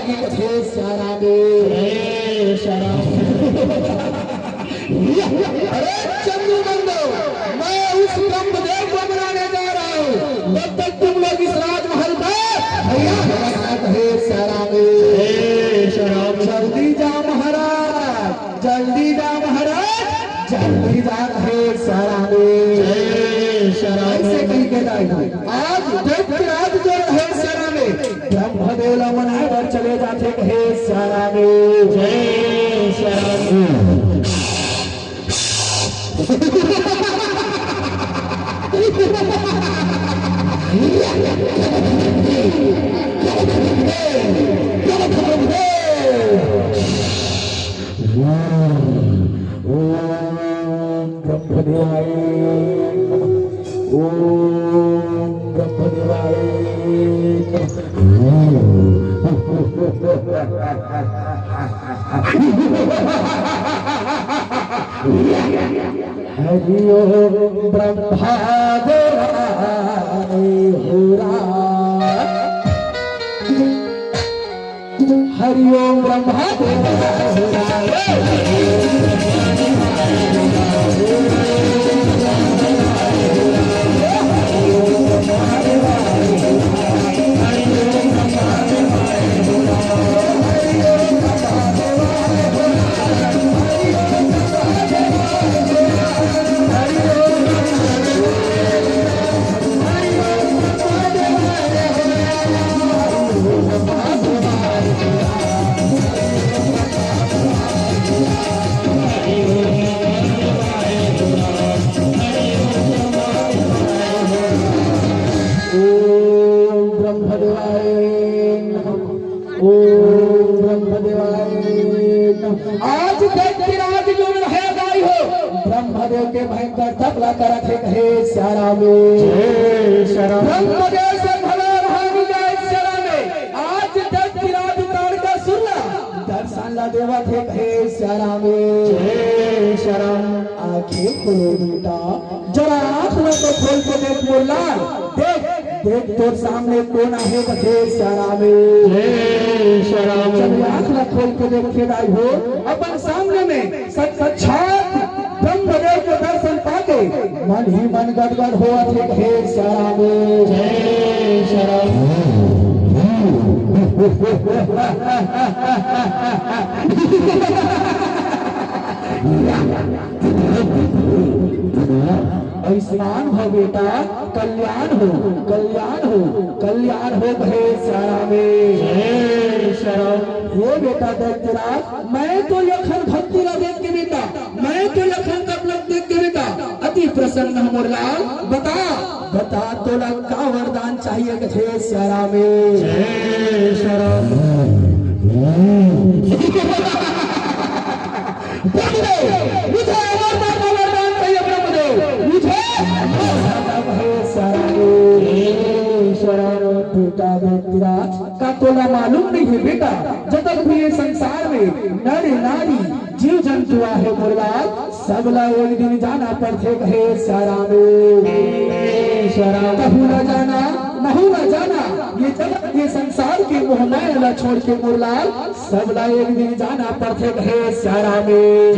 लागी कथे सारा में शराब। अरे चंदू बंदो, मैं उस ब्रह्मदेव को बनाने जा रहा हूँ, तब तक तुम लोग इस राजमहल का भैया बना कहे सारा में शराब। जल्दी जा महाराज, जल्दी जा महाराज, जल्दी जा कहे सारा में शराब। ऐसे कहीं के आज दैत्यराज जो है सारा में ब्रह्मदेव मनाकर चले जाते कहे सारा में जय शराब। ब्रह्मदेवाय ओम ब्रह्मदेवाय। हरि ओम ब्रह्मदेवाय होरा। हरि ओम ब्रह्मदेवाय होरा। आज दैत्यराज जो है गाई हो ब्रह्मदेव के भयंकर तबला कर रखे कहे सारा में शराब। ब्रह्मदेव से भला भाग जाए सारा में। आज दैत्यराज ताड़ का सुनला दर्शन ला देवा थे कहे सारा में शराब। आंखें खोलो बेटा, जरा आंख में तो खोल के देख बोला, देख देख तोर सामने कौन है कथे सारा में शराब। जब आंख ला खोल के देखे दाई हो अपन सामने में साक्षात ब्रह्मदेव के दर्शन पाके मन ही मन गदगद हुआ थे कहे सारा में शराब। आयुष्मान हो बेटा, कल्याण हो कल्याण हो कल्याण हो कहे सारा में शराब। ये बेटा दैत्यराज, मैं तो लखन भक्ति ला देख के बेटा, मैं तो लखन तपलक देख के बेटा अति प्रसन्न हूँ मोरलाल। बता बता तो लग का वरदान चाहिए कथे सारा में शराब। मुझे वरदान चाहिए ब्रह्मदेव, मुझे बेटा दैत्यराज का तोला मालूम नहीं है बेटा, जब तक भी ये संसार में नर नारी जीव जंतु है मुरलाल सबला एक दिन जाना पड़ते कहे सारा में शराब। कहू न जाना महू न जाना, ये जगत ये संसार के मोह माया छोड़ के मुरलाल सबला एक दिन जाना पड़ते कहे सारा में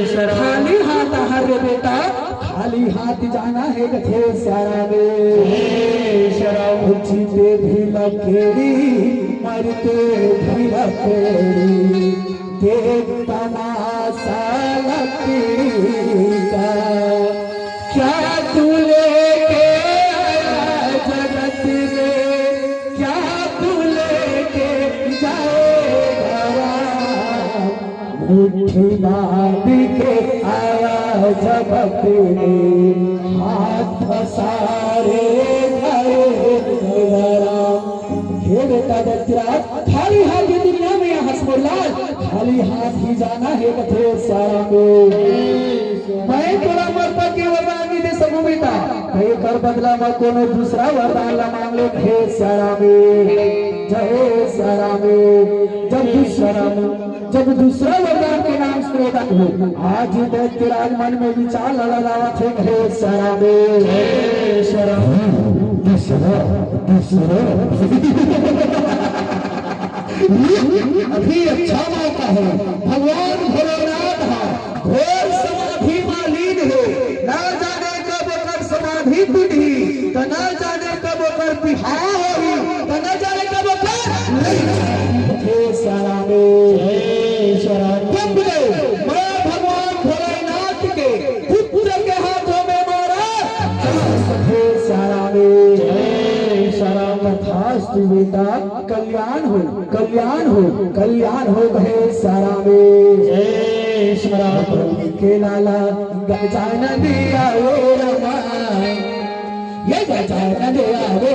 शराब। खाली हाथ हर बेटा, खाली हाथ जाना है कथे सारा में शराब। जीते भी लखेड़ी मरते भी लखेड़ी, देख तमाशा लकीड़ी का क्या तू लेके आया जगत में, क्या तू लेके जाएगा। मुट्ठी बांध के आया जगत में, हाथ सारे हे बेटा दैत्यराज, खाली हाथ की दुनिया में यहाँ हंसमुरलाल खाली हाथ ही जाना है कथे सारा में। मैं तोरा मरता के वरदान नहीं दे सकूं बेटा, मैं कर बदला मैं कोनो दूसरा वरदान ला मांग ले कहे सारा में जय सारा में। जब दूसरा वरदान के नाम सुनेगा हो, आज दैत्यराज मन में विचार लड़ावा थे कहे सारा में शराब। अभी अच्छा मौका है। भगवान भोलेनाथ घोर समाधि में लीन है। ना जाने कब ओकर समाधि टूटी, तो ना जाने कब ओकर बिहार होई, तो ना जाने कब ओकर मैं भगवान भोलेनाथ के पुत्र के हाथों में मारा तथास्तु बेटा। कल्याण हो, कल्याण हो, कल्याण हो गए सारा में। के लाला गजानन दिया रे रमा, ये गजानन दिया रे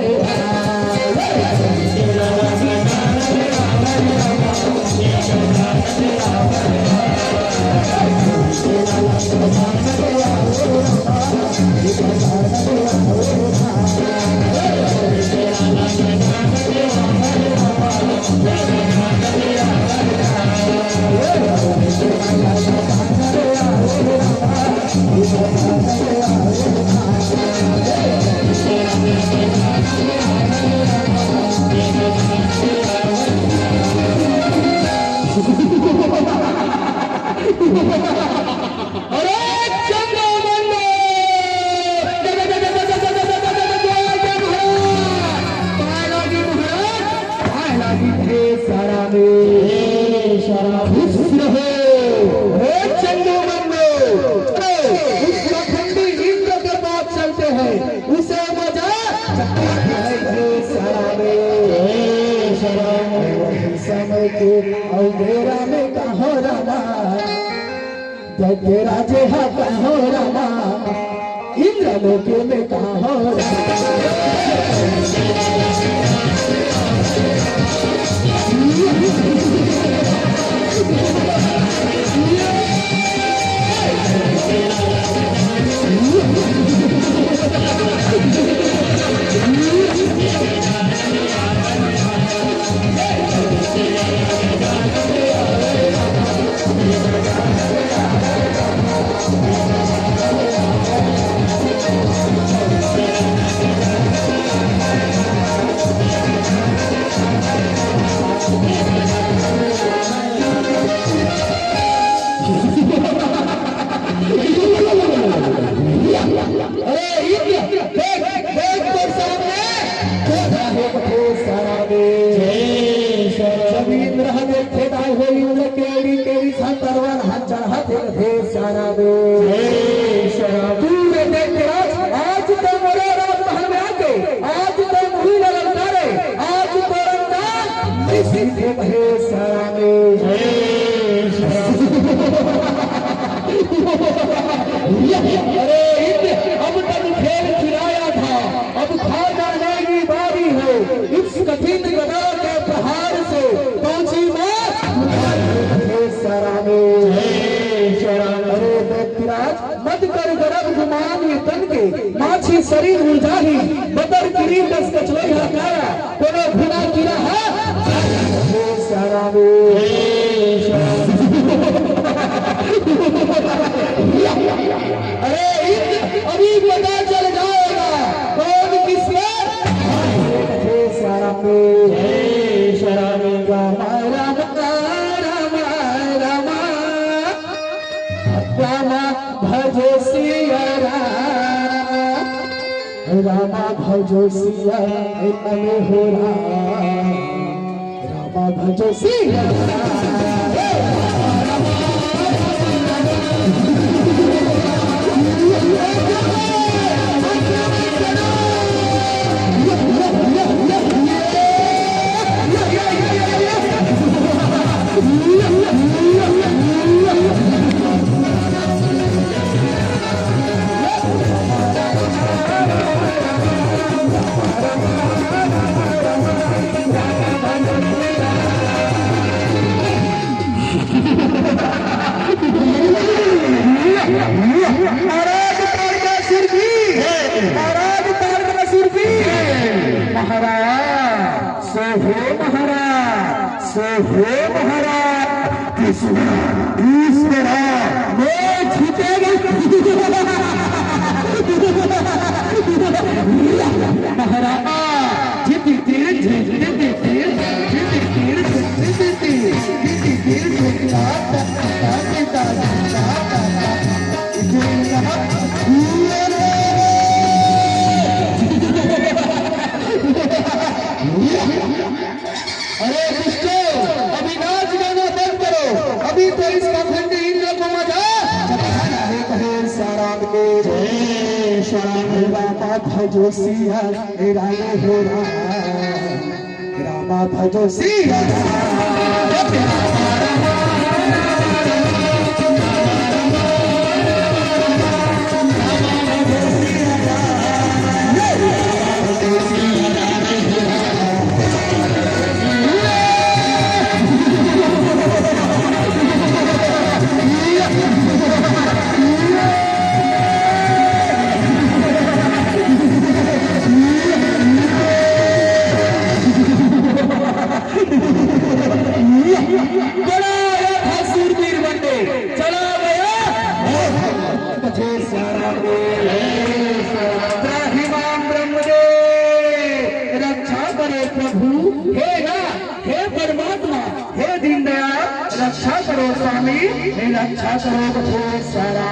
अंधेरा में कहो रमा, तेरा जे कहो रमा, इंद्र लोक में कहो माछी शरीर उलझाही बदर गिरी दस कचले हकारा कोनो भुना गिरा है सारा अरे अभी पता चल जाएगा कौन किसमें सारा रामा भजो सिया रामा भजो सिया हो रामा भजो सिया महाराज रामा भजो सिया राम हो रामा भजो सिया रक्षा करो स्वामी रक्षा करो सारा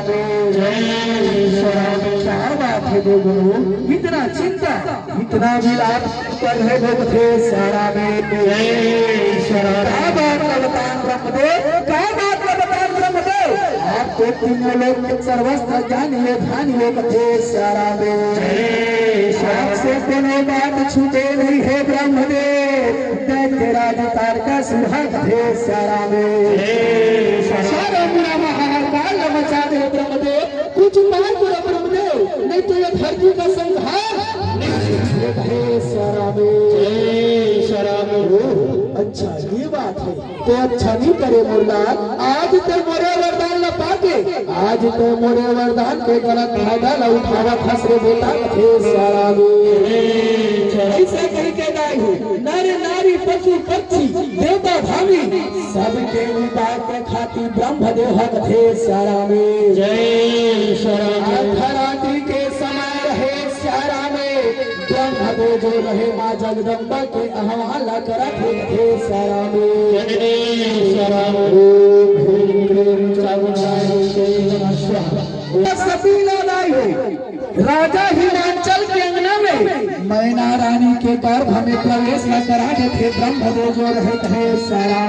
क्या बात है दो गुरु इतना चिंता इतना विलाप कर रहे हो थे सारा में क्या बात का बतान ब्रह्मदेव क्या बात का बतान ब्रह्मदेव आपको तीनों लोग सर्वस्त्र जानिए ध्यानिए कथे सारा में आपसे कोनो बात छूटे नहीं है ब्रह्मदेव तेरा जितार का सुहाग थे सारा में सारा पूरा महाकाल मचा दे ब्रह्मदेव कुछ मार पूरा ब्रह्मदेव नहीं तो ये धरती का संहार है सारा में अच्छा ये बात है तो अच्छा नहीं करे मुल्ला आज तो मोरे वरदान न पाके आज तो मोरे वरदान के गलत फायदा न उठावा खसरे बेटा थे सारा ऐसे कह के गाय हूँ नर नारी पशु पक्षी देवता भावी सबके विकास के खातिर ब्रह्मदेव थे सारा में जय शराती के समान रहे सारा में ब्रह्मदेव जो रहे माँ जगदम्बा के अहवाला करा थे सारा राजा हिमांचल के अंगना में मैना रानी के गर्भ में प्रवेश न करा थे ब्रह्मदेव जो रहे थे सारा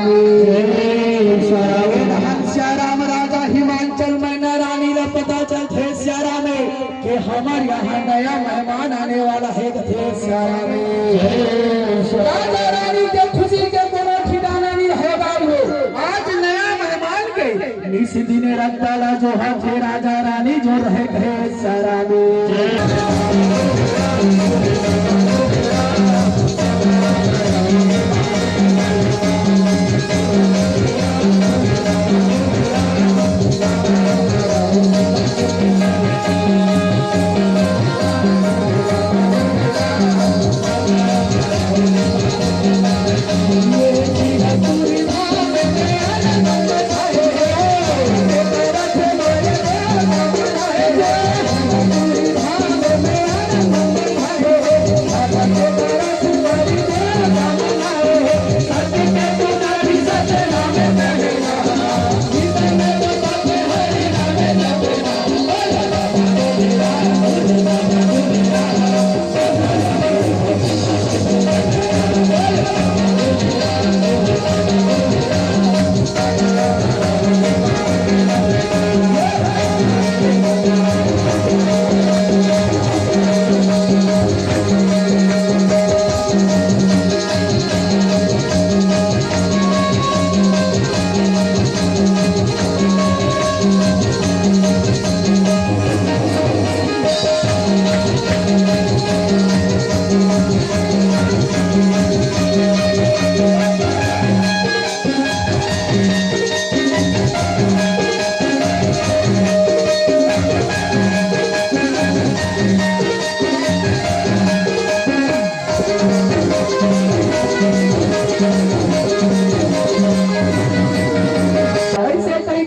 श्याराम राजा हिमांचल मैना रानी का पता चलते श्यारा में कि हमारे यहाँ नया मेहमान आने वाला है थे श्यारा में राजा रानी के खुशी के कोनो ठिकाना नहीं रहेगा आज नया मेहमान के इस दिन रखताला जो है राजा रानी जो रहे थे सारा में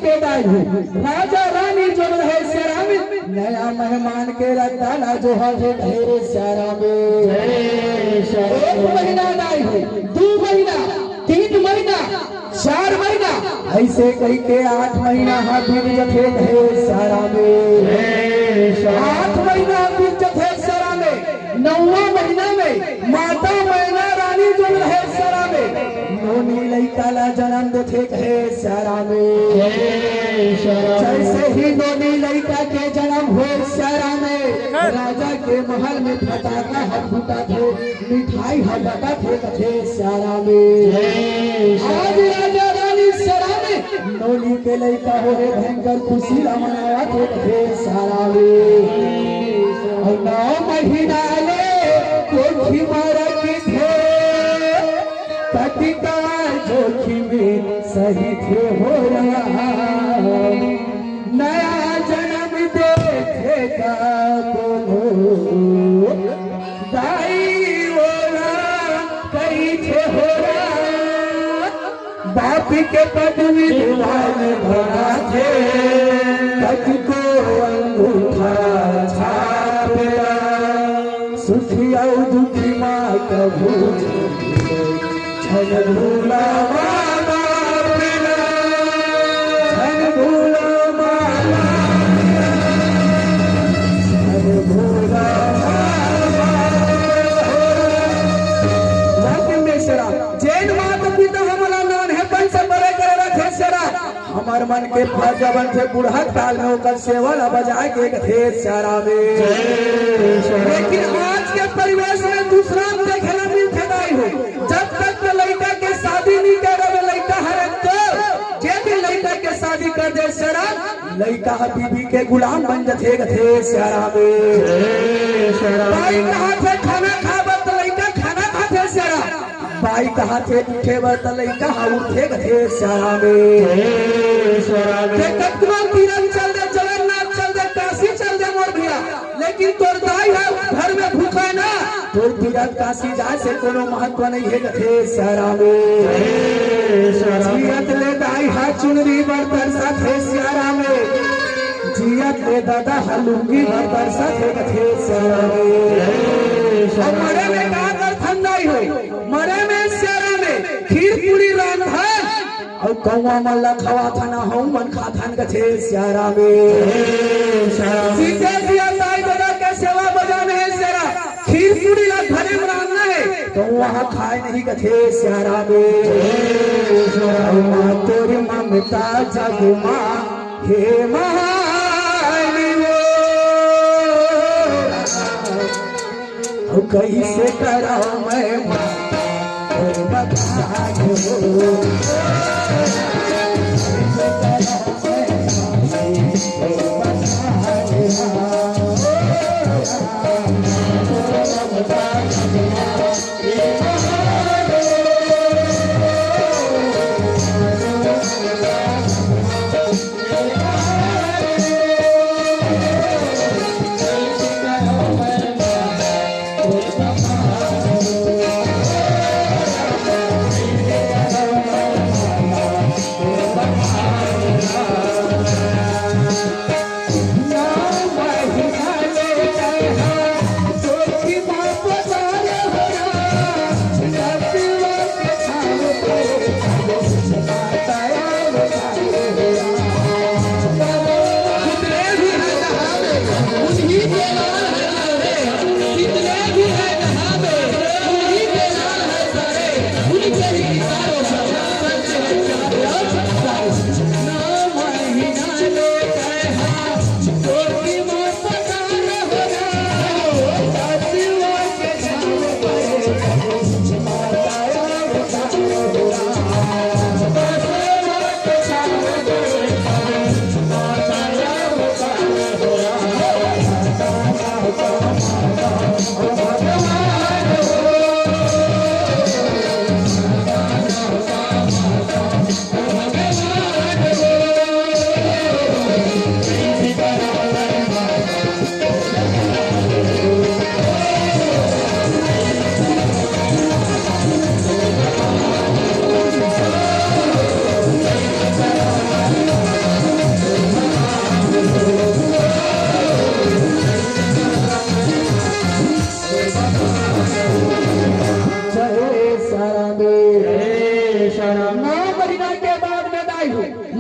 राजा रानी जो रहे सारा में नया मेहमान के रताना जो है ढेरे सारा में एक महीना नहीं है 2 महीना 3 महीना 4 महीना ऐसे कई के 8 महीना बीत जथे ढेरे सारा में 8 महीना बीत जथे सारा में 9वां महीना में माता मैना रानी जो रहे सारा में नोनी लइका ला जन्म देते थे सारा में जैसे ही नोनी लइका के जन्म हुए सारा में राजा के महल में फटाका है फूटा थे, मिठाई है बटा थे कथे सारा में। आज राजा रानी सरा में नोली के लइका हो रे भयंकर खुशी मनाया थे कथे सारा में। 9 महीना ले कोठी मारा की थे, पतिता जोखिम में सही थे हो रहा, नया जन्म देखेगा बोलो दाई ओला कई थे हो रहा, बाप के पदवी दीवान भरा थे, तक को अंगूठा छापेगा, सुखी और दुखी माँ कभू छन भूला मामा बिना, छन भूला मामा, छन भूला जैन माता पिता हमारा नान है बन से बड़े करे रखे सेरा, हमार मन के जवन से बूढ़ा काल में होकर सेवल बजा के थे सारा में। लेकिन आज के परिवेश में दूसरा देखना मिलते नहीं हो, जब तक लड़का के शादी नहीं करे लड़का हर तो जे भी लड़का के शादी कर दे सारा, लड़का बीबी के गुलाम बन जाते थे सारा में। भाई कहाँ थे खाना खाबत लड़का खाना खाते सारा, भाई कहाँ थे उठे बत लड़का उठे थे सारा में। तीरथ चल दे, जगन्नाथ चल दे, काशी चल दे मोर भैया, लेकिन तोर दाई है घर में भूखा ना, तोर तीरथ काशी जाए से कोनो महत्व नहीं है थे सारा में। जियत ले दाई है चुनरी बर्तन साथे सारा में, जियत ले दादा हलूंगी बर्तन साथे थे सारा में। मरे में कहा कर ठंडाई हो, मरे में सारा में खीर पूरी रान है, और कौवा मल्ला खवा थाना हो मन खाथान गथे सारा में। सीते दिया ताई बजा के सेवा बजाने है सारा, खीर पूरी ला घरे में रान्ना है, तो वहाँ खाए नहीं गथे सारा में। माँ तोरी ममता जग माँ हे महानी वो, कैसे कराओ मैं माँ बता दो,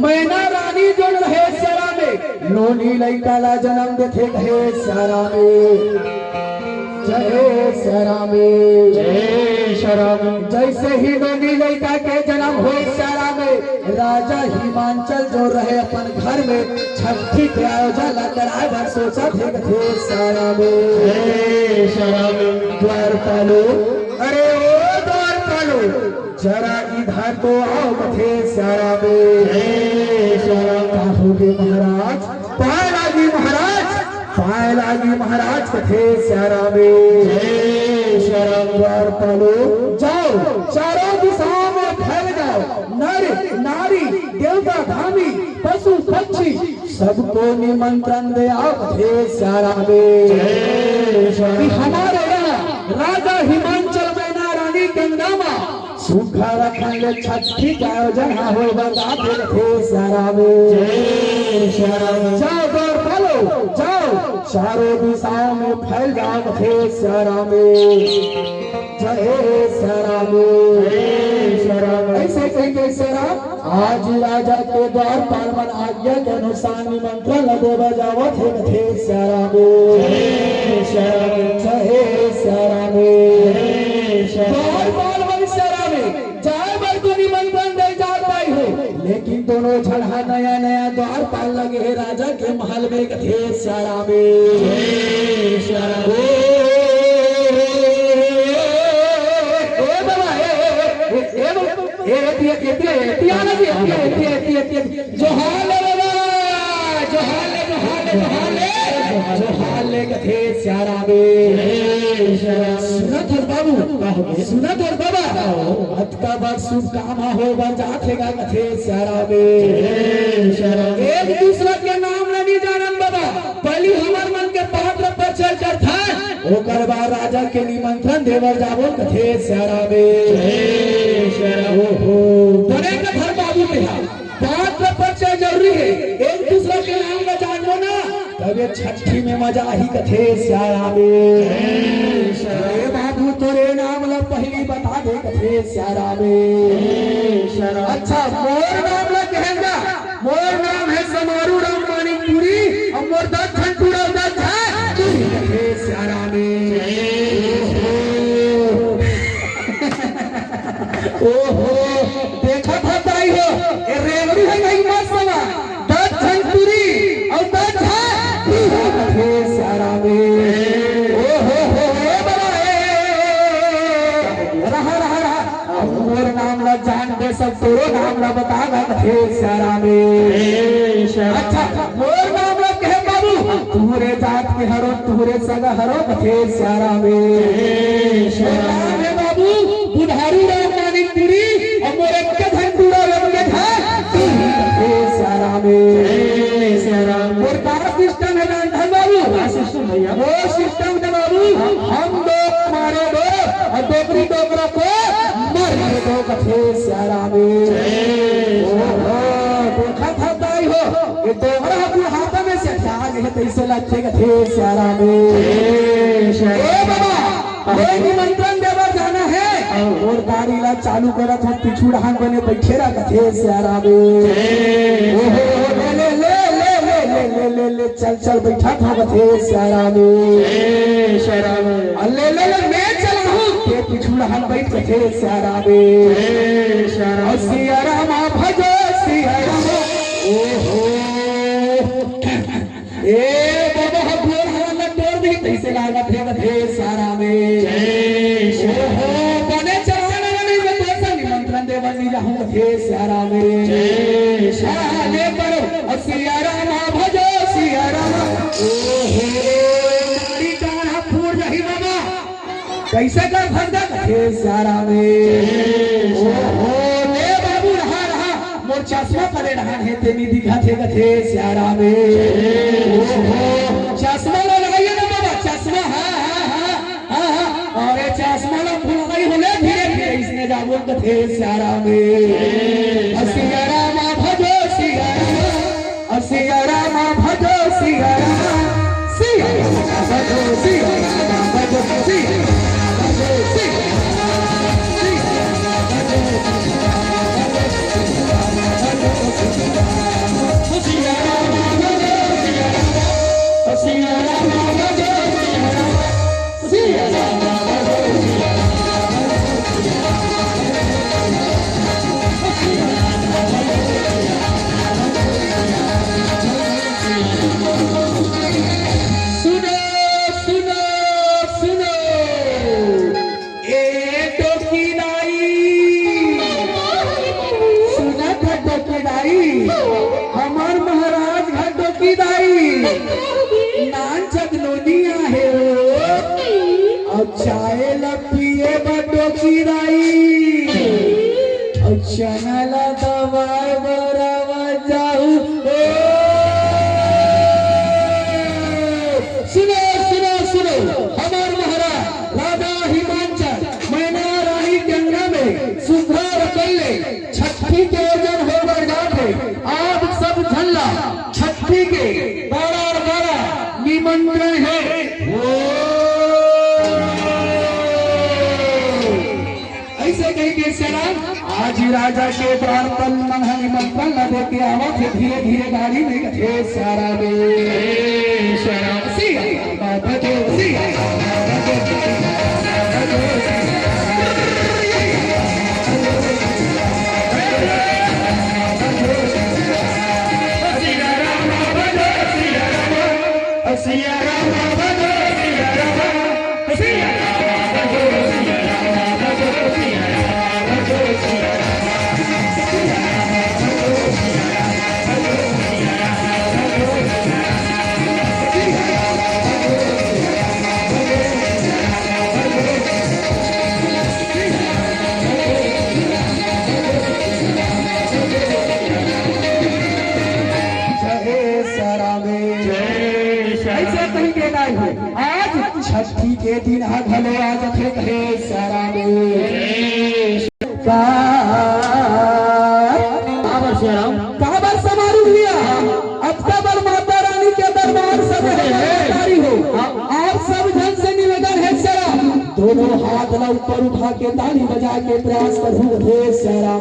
मैना रानी जो रहे सारा में, नोनी लइका ला जन्म देथे कहे सारा में। जय श्याम जय श्याम जैसे ही नौनी लड़का के जन्म हो श्याम राजा हिमांचल जो रहे अपन घर में छठी के आयोजन कराए सोचा थे श्याम जय श्याम द्वार पालो अरे ओ द्वार पालो जरा इधर तो आओ थे श्याम कहोगे महाराज पाए लागी महाराज पाए लागी महाराज कथे श्याम द्वार पालो जाओ चारों दिशाओं में फैल जाओ नर नारी देवता धामी पशु पक्षी सबको निमंत्रण दे आओ कथे श्याम हमारे यहाँ राजा हिमांचल मैना रानी गंगामा सूखा रखने छठी का आयोजन हो बताते थे श्याम जाओ दौड़ पालो जाओ चारों दिशाओं में फैल जाओ थे श्याम जय श्याम ऐसे कहेंगे श्याम आज राजा के द्वार पालवन आज्ञा के अनुसार निमंत्रण देवा जावत थे श्याम जय श्याम द्वार पालवन श्याम जाए बर तो निमंत्रण दे जा पाई हो लेकिन दोनों झड़ा नया नया द्वार पाल लगे है राजा के महल में कथे श्याम सुनत और बाबा हथ का बात शुभ काम हो जाते कथे श्याम एक दूसरा के नाम नहीं जानन बाबा पहली हमार मन के पात्र पर चर्चा था ओकर बाद राजा के निमंत्रण देवर जाबो कथे श्याम बड़े कथर बाबू मेरा पात्र परिचय जरूरी है एक दूसरे के नाम का जानो ना तब छठी में मजा ही कथे श्याम बाबू तोरे नाम ला पहली बता दे कथे श्याम अच्छा मोर नाम ला कहेगा मोर नाम है समारू राम मानिकपुरी और मोर दक्षिण टूरा दत्त है कथे श्याम ओहो देखा था ताई हो ये रेवड़ी है नहीं मत सवा दस छंतुरी और दस है कथे श्याम ओहो हो रहा रहा रहा मोर नाम ला जान दे सब तोरो नाम ला बतागा कथे श्याम अच्छा मोर नाम ला कहे बाबू तुहरे जात के हरो तुहरे सगा हरो कथे श्याम बाबू बुढ़ारी राम मानिकपुरी और मोरे के धनपुरा लगे था श्याम और का सिस्टम है धन बाबू सिस्टम भैया वो सिस्टम है बाबू हम दो मारे दो और दोपरी डोकरा को मारे दो कथे श्याम देखा था ताई हो ये डोकरा अपने हाथ में से डाल है तैसे लगते कथे श्याम बाबा निमंत्रण देवर जाना है और गाड़ी ला चालू करा था पिछू डहान बने बैठे रहा कथे श्याम ले ले ले ले ले ले ले ले ले चल चल बैठा था कथे श्याम ले ले ले मैं चला हूँ के पिछू डहान बैठ कथे श्याम सिया राम भजो सिया राम ओहो ए बाबा हबुर हवाला तोड़ दी तैसे लागा थे कथे श्याम बने चलाने वाले में तो निमंत्रण देवा नहीं जाऊं कथे श्याम ले परो सिया राम भजो सिया राम ओहो नारी डाढ़ा फूट रही बाबा कैसे कर भजदा कथे श्याम ओहो ले बाबू रहा रहा मोर चश्मा करे रहा है तेनी दिखा थे कथे श्याम ओहो चश्मा लगाइए ना बाबा चश्मा और चश्मा ला फूल गई होले धीरे धीरे इसने जाबो कथे श्याम सिया राम भजो सिया राम सिया राम भजो सिया राम सिया राम भजो सिया राम भजो सिया राम भजो सिया राम और चाय ला पिए बटो किराई और चना ला दवाई बरावा जाऊ। सुनो सुनो सुनो हमार महाराज राजा हिमांचल मैना रानी गंगा में सुधार कैले छठी के ओजन हो बढ़ जाते आप सब झल्ला छठी के बड़ा बड़ा निमंत्रण है। ऐसे कही के सलाम आज ही राजा के द्वार पर मनहा निमंत्रण न दे के आवा थे धीरे धीरे गाड़ी में गए सारा में सारा सी बाबा जो सी छठी के दिन भले आज थे कहे सारा काबर समारू लिया अक्टूबर माता रानी के दरबार सब हो आप सब जन से निवेदन है सारा दोनों हाथ ला ऊपर उठा के ताली बजा के प्रयास करूँ हे सारा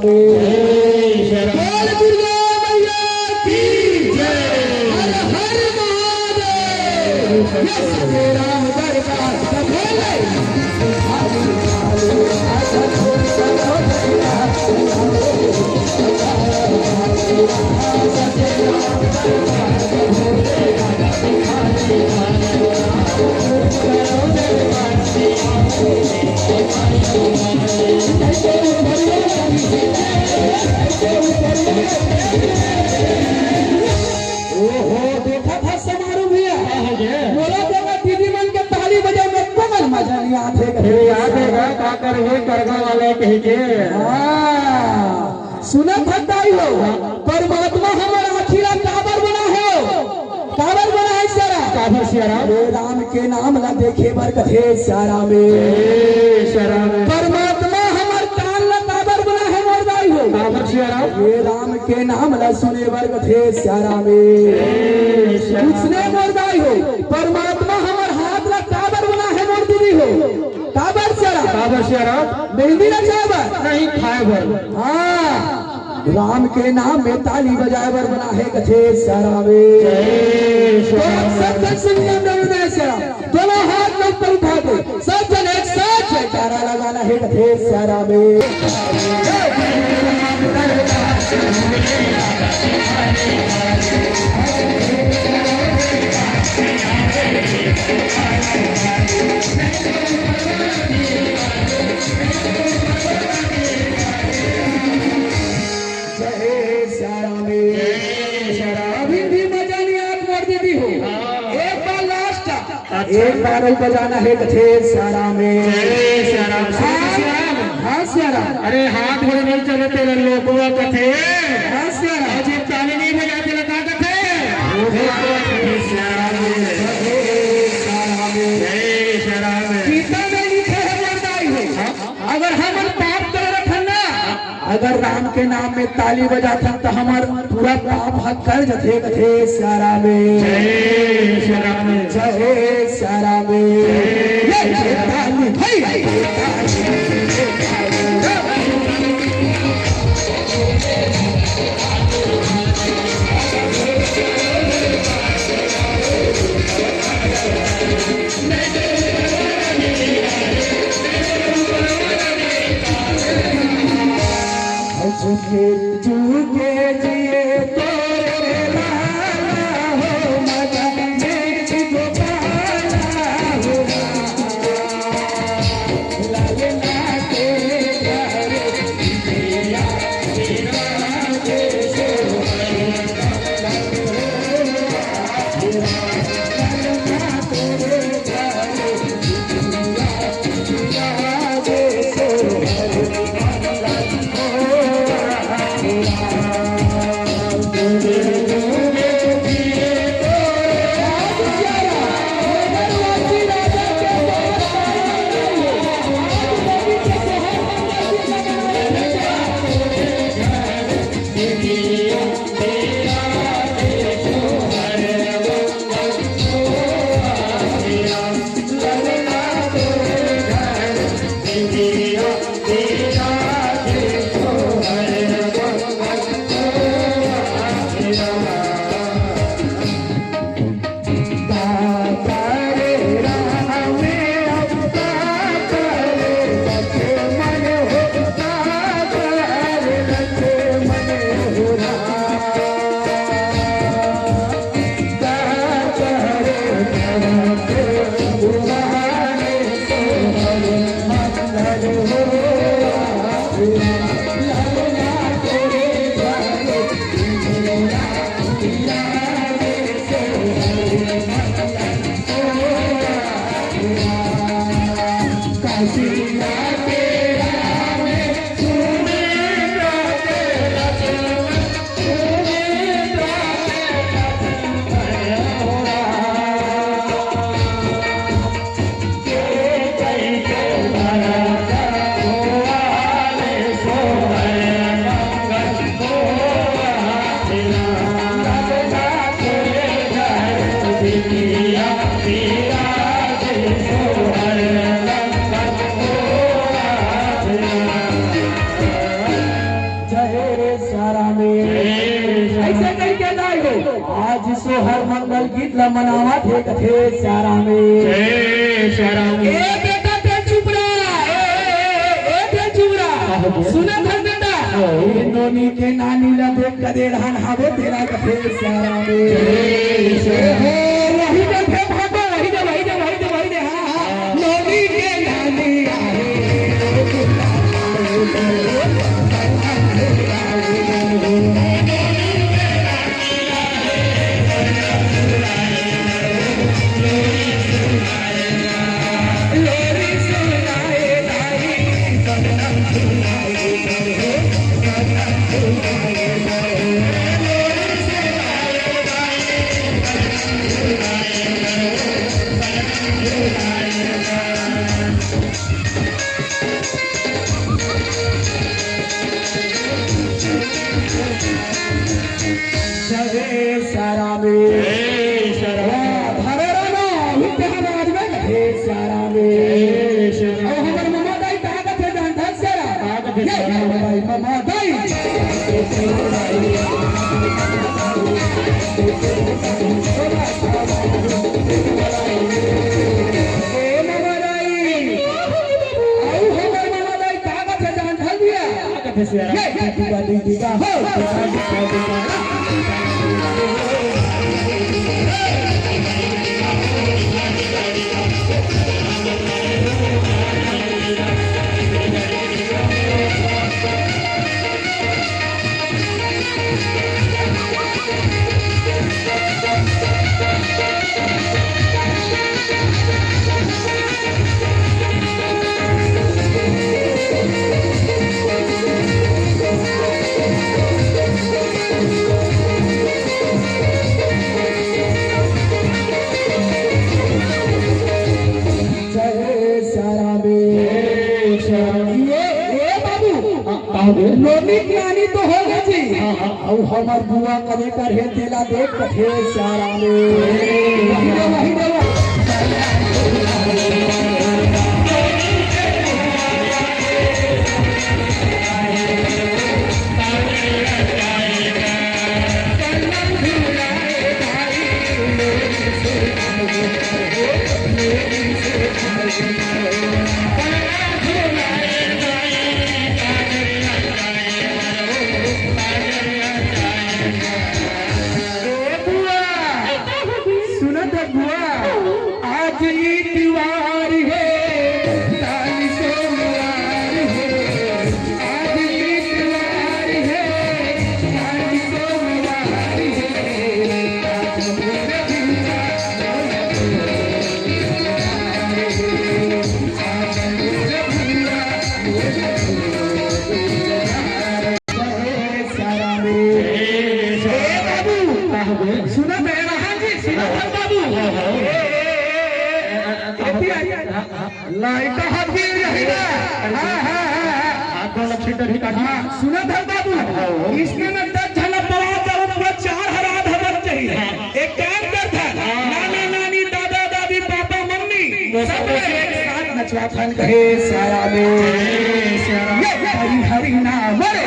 राम दरबार देखा था समारोह भैया बोला देगा दीदी मन के ताली बजा में कमल मजा नहीं आते का कर हुए करगा वाले कहिए सुना थकताई हो परमात्मा हमारा आखिरा काबर बना है सारा काबर सियारा राम के नाम ला देखे बर कथे सारा में परमात्मा हमार कान ला काबर बना है मोरदाई हो काबर सियारा ये राम के नाम ला सुने बर कथे सारा में उसने मोरदाई हो परमात्मा हमार हाथ ला काबर बना है मोर दीदी हो काबर सियारा मेहंदी ना चाबर नहीं खाए बर हाँ राम के नाम में ताली बजाए बर बना है कथे सारा में सब जन संयम दोनों हाथ में ऊपर उठा दे सब जन एक साथ जयकारा लगाना है कथे सारा में एक बार बजाना है कथे सारा में हाँ सारा अरे हाथ घोड़े नहीं चलते लोगों कथे हाँ सारा अजय ताली नहीं बजाते लगा कथे गीता में लिखे है वरदाई हो अगर हम पाप कर रखन ना अगर राम के नाम में ताली बजाता तो हमार पूरा पाप हक कर जथे कथे सारा में जय सारा में ताली झुके झुके जिए तोरे लाला हो मदन में झुको पाला हो लाले ना तेरे प्यारे दिया तेरा जैसे लाले ना तेरे प्यारे दिया काशिया के राम सुने राधे लक्ष्मण सुने राधे ऐसे कहीं के जाए हो आज सोहर मंगल गीत ला मनावा थे कथे सारा में ए बेटा ते चुप रहा ए ते चुप रहा सुना था बेटा ए नोनी के नानी ला देख कदे रहन हावे तेरा कथे सारा में हो वही देखे भागो वही दे हां नोनी के नानी आए सारा में हरे रामा विद्याराज में हे सारा में और हमर ममा दाई ताकत है जान धस सारा ये भाई ममा दाई ए ममा दाई आओ हमर ममा दाई ताकत है जान धस दिया ताकत है सारा ये दीदा हो नोनी ज्ञानी तो हो गई और हमार बुआ कभी करे तेला देख कथे सारा में वही दे लाइट हाथ भी रहेगा सुना था बाबू इसमें न 10 झलक बरात और पूरा 4 हरात हजर चाहिए एक काम कर था नाना नानी दादा दादी पापा मम्मी सब एक साथ नचवा खान कहे सारा में ये हरी हरी नाम रे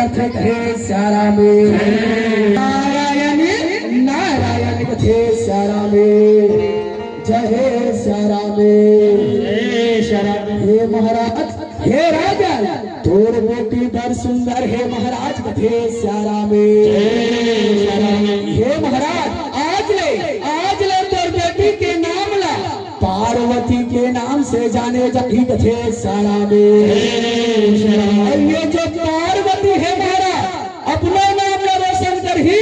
करते कहे श्यारा में नारायण नारायण कथे श्यारा में जय हे श्यारा में हे महाराज हे राजा तोर बेटी बड़ सुंदर हे महाराज कथे श्यारा में हे महाराज आज ले तोर बेटी के नाम ला पार्वती के नाम से जाने जाती कथे श्यारा में ये जो पार्वती है महाराज अपना नाम ला रोशन करही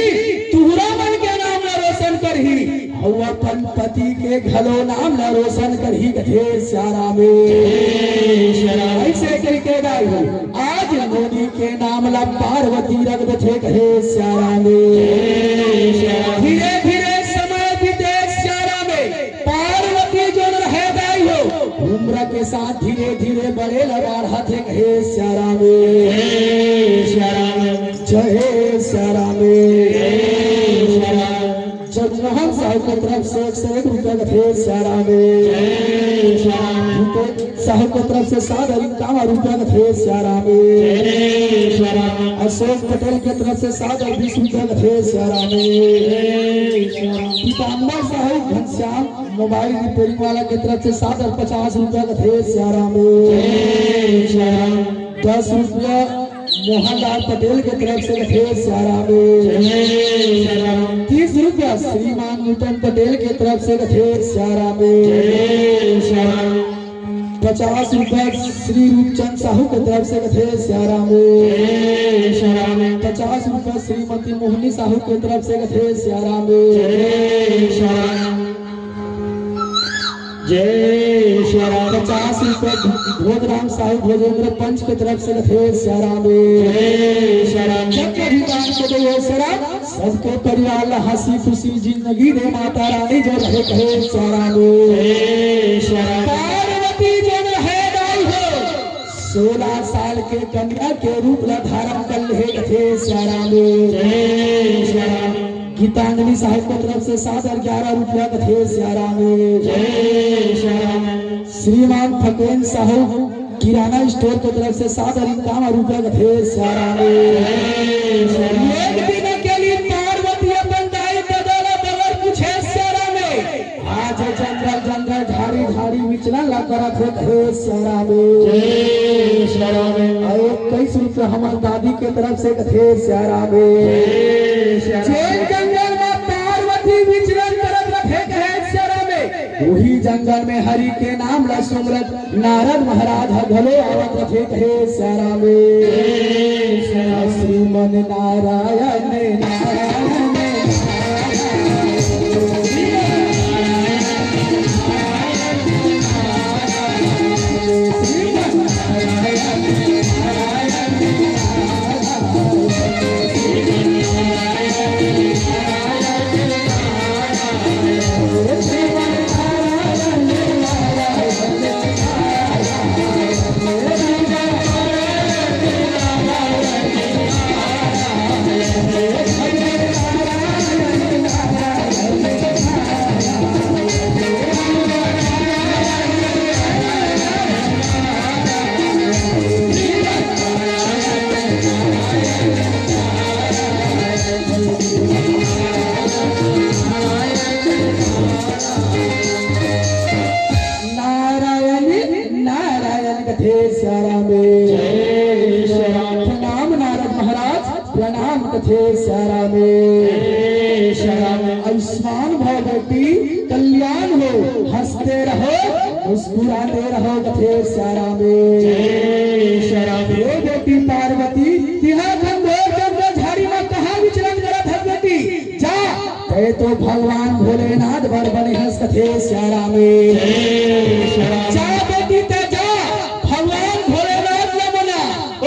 तुहरा मन के नाम ला रोशन करही और अपन पति के घलो नाम ला रोशन करही कथे श्यारा में ऐसे करके गाय आज मोदी के नाम ला पार्वती रख दे कहे श्यारा में धीरे धीरे समय बीते श्यारा में पार्वती जो रहे गाय हो उम्र के साथ धीरे धीरे बड़े लगा रहा थे कहे श्यारा में जय श्यारा में जगमोहन साहब की तरफ से 101 रुपया थे श्यारा में साहब की तरफ से 751 रुपया थे श्यारा में अशोक पटेल की तरफ से 720 रुपया थे श्यारा में पीताम्बर साहब घनश्याम मोबाइल रिपेयरिंग वाला की तरफ से 750 रुपया थे श्यारा में 10 रुपया मोहनलाल पटेल की तरफ से थे श्यारा में 30 रुपया श्रीमान नूतन पटेल की तरफ से थे श्यारा में 50 रुपया श्री रूपचंद साहू की तरफ से थे श्यारा में 50 रुपया श्रीमती मोहनी साहू की तरफ से थे श्यारा में जय श्यारा 50 रुपये भोजराम साहब भोजेंद्र पंच की तरफ से थे श्यारा में सबके परिवार हंसी खुशी जिंदगी दे माता रानी जो रहे कहे श्यारा में पार्वती जो रहे गाय हो 16 साल के कन्या के रूप ला धारण कर रहे थे श्यारा में गीतांजलि साहब की तरफ से 711 रुपया थे श्यारा में श्रीमान फकेन साहब किराना स्टोर की तरफ से 751 रुपया थे श्यारा में एक दिन के लिए पार्वती अपन दाई बदला बगल पूछे श्यारा में आज जंगल जंगल झाड़ी झाड़ी विचलन ला करत थे श्यारा में और 21 रुपया हमार दादी के तरफ से थे श्यारा में जंगल में पार्वती विचरण करत रखे कहे श्यारा में वही जंगल में हरि के नाम ला सुमरत नारद महाराज घलो आवत रखे कहे श्यारा में श्रीमन नारायण नारायण प्रणाम कथे श्यारा में आयुष्मान भव बेटी कल्याण हो हंसते रहो मुस्कुराते रहो कथे श्यारा में बेटी पार्वती तिहा झाड़ी में कहा विचरण करत है बेटी जा ते तो भगवान भोलेनाथ बर बने हंस कथे श्यारा में जा बेटी ते जा भगवान भोलेनाथ ने मना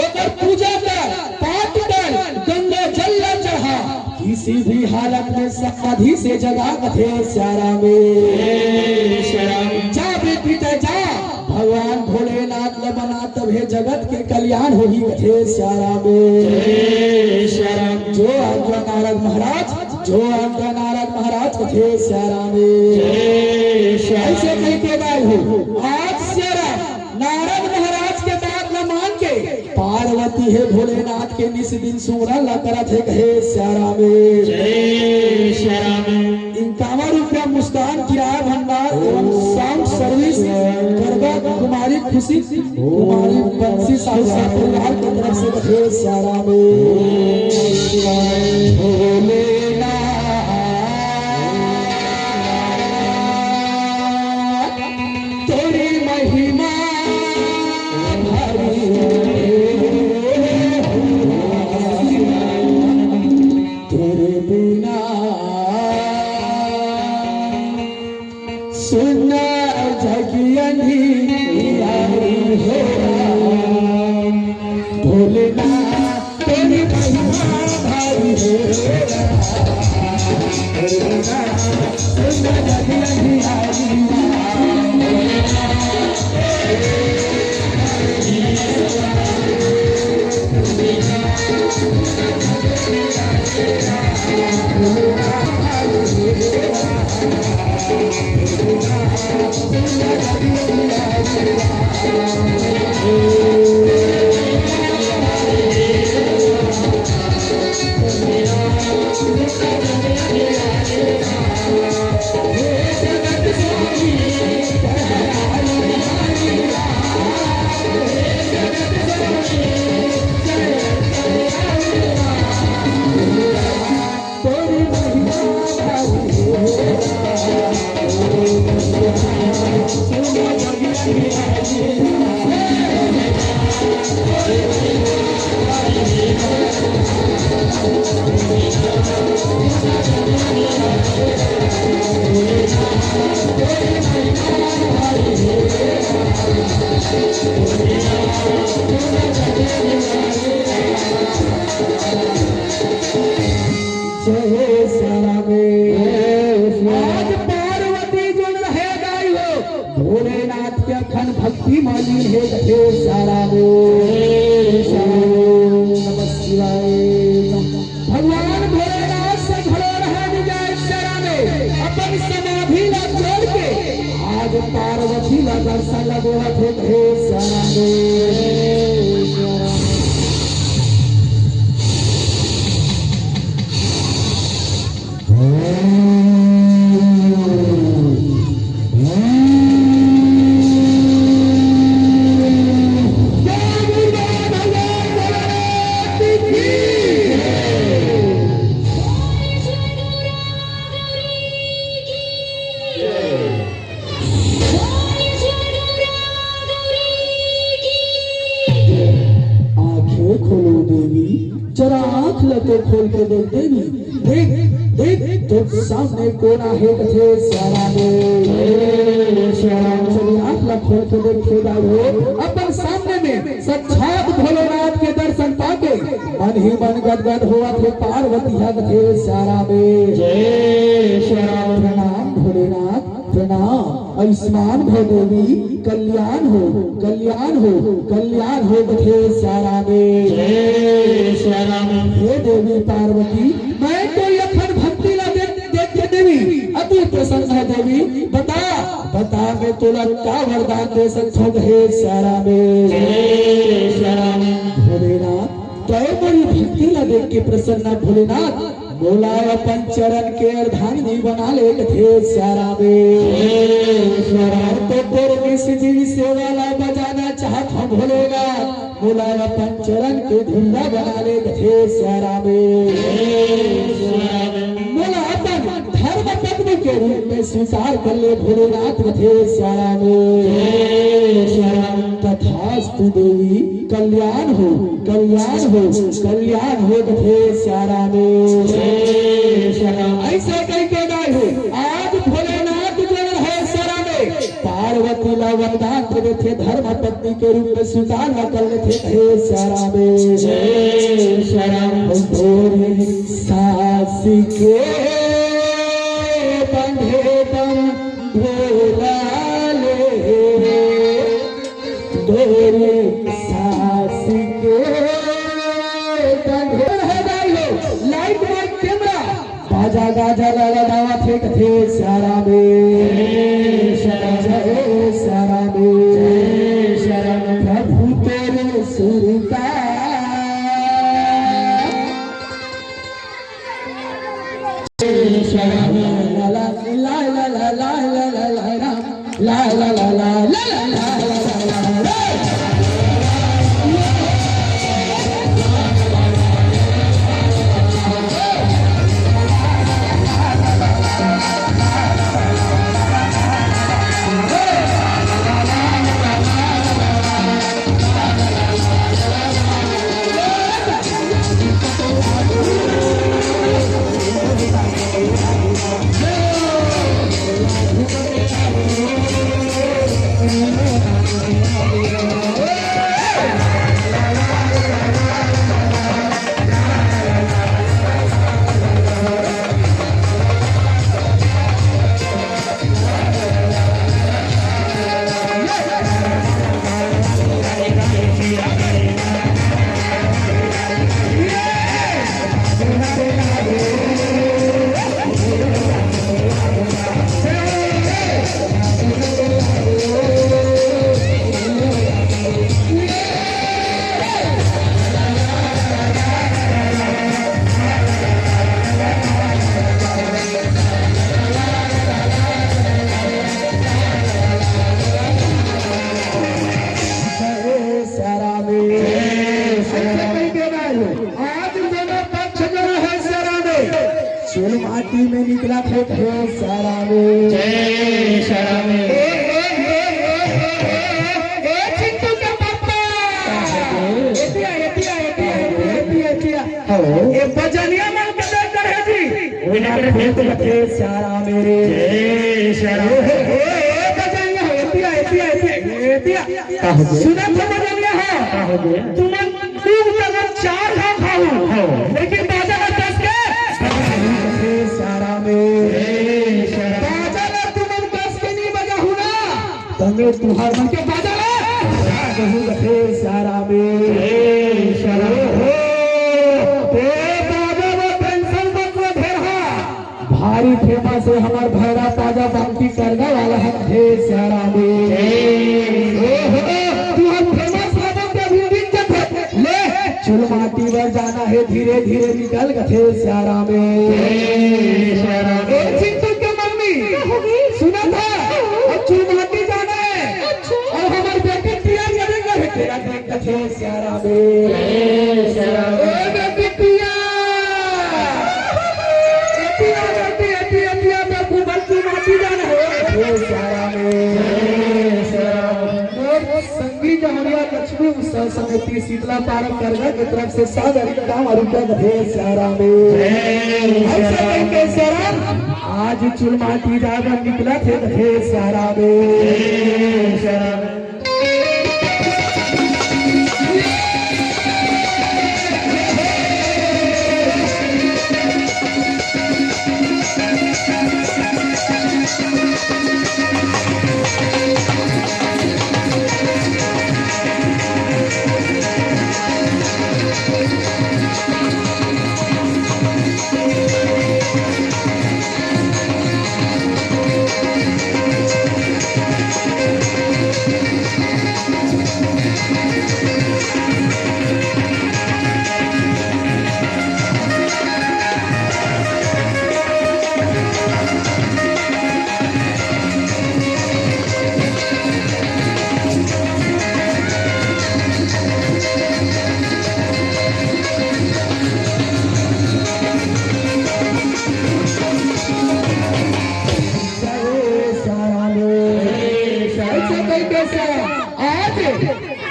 ओकर पूजा कर पाठ कर गंगा जल चढ़ा किसी भी हालत में समाधि से जगा कथे श्यारा में जा बेटी ते जा भगवान भोलेनाथ ने बना तब जगत के कल्याण हो ही कथे श्यारा में जो आज्ञा नारद महाराज कथे श्यारा में ऐसे कह के गाय हो आज श्यारा नारद महाराज के बात न मान के पार्वती है भोलेनाथ के निस दिन सुमरन ला करत है कहे श्यारा में जय श्री राम 51 रुपया मुस्कान किराया भंडार एवं साउंड सर्विस करगा कुमारी खुशी कुमारी बंसी साहू साहब परिवार की तरफ से कहे श्यारा में भोलेनाथ तेरी महिमा भारी तेरे बिना सुना जगियनी हो भोलेनाथ तेरी महिमा भारी तेरे बिना सुना जगियनी भोलेनाथ के अखंड भक्ति माली है कहे सारा नमः शिवाय। भगवान भोलेनाथ से खड़े रहे विजय सारा में अपन समाधि ला छोड़ के आज पार्वती ला दर्शन लगो थे कहे सारा जरा आंख लगे खोल के देख देवी देख देख तो सामने कोना है कथे श्यारा में श्यारा चली आंख लग खोल के देखे जाओ अपन सामने में साक्षात भोलेनाथ के दर्शन पाके मन ही मन गदगद हुआ थे पार्वती कथे श्यारा में जय श्यारा। प्रणाम भोलेनाथ प्रणाम आयुष्मान भव देवी कल्याण हो कल्याण हो कल्याण हो कथे श्यारा में जय श्यारा। हे देवी पार्वती मैं तो अखंड भक्ति ला देख के देवी अति प्रसन्न है देवी बता मैं तुला क्या वरदान दे सकता हूँ हे श्यारा में जय श्यारा। भोलेनाथ तो बड़ी भक्ति ला देख के प्रसन्न भोलेनाथ बोला अपन चरण के अर्धांगिनी बना ले थे श्यारा में तो तेरे सिद्धि सेवा ला बजाना चाहत हम भोलेगा बोला अपन चरण के धुल्ला बना ले थे श्यारा में बोला अपन धर्म पत्नी के रूप में स्वीकार कर ले भोलेनाथ थे श्यारा में तथास्तु देवी कल्याण हो कल्याण हो कल्याण हो थे श्यारा में ऐसे कह के गाय हो आज भोलेनाथ जन है श्यारा में पार्वती ला वरदान दे थे धर्म पत्नी के रूप में स्वीकार न कर थे हे श्यारा में जय श्यारा। भोरे सास के बंधे बम भोला ले भोरे सास के बंधे लाइट वाइट कैमरा बाजा गाजा लगावा थे कथे श्यारा में श्यारा में प्रभु तेरे सुरता माटी में निकला थे कहे सारा में। जय श्री राम। चिंटू के पापा ये बजनिया में कदर करे जी विनार फेंक थे सारा मेरे। जय श्री राम। बजनिया सुना तो बजनिया है तुम्हें खूब जगह 4 खाओ लेकिन बाजा है 10 के सारा में। बाजा ना तुम्हें 10 के नहीं बजा हूँ ना तुम्हें तुम्हार मन के बाजा है सारा में। भारी फेमस है हमार भैरा ताजा बाकी करने वाला है थे सारा में। तू हम फेमस लोगों के भी दिन ले चुल माटी पर जाना है धीरे धीरे निकल गए सारा में। चिंटू के मम्मी सुना था अब चुल माटी जाना है और हमारी बेटी प्रिया करेंगे तेरा देख थे सारा में। बेटी प्रिया संगीत हमारा लक्ष्मी उत्सव समिति शीतला पारक करगा की तरफ से 7 रुपया सारा में। आज चुल माटी जाकर निकला थे सारा में।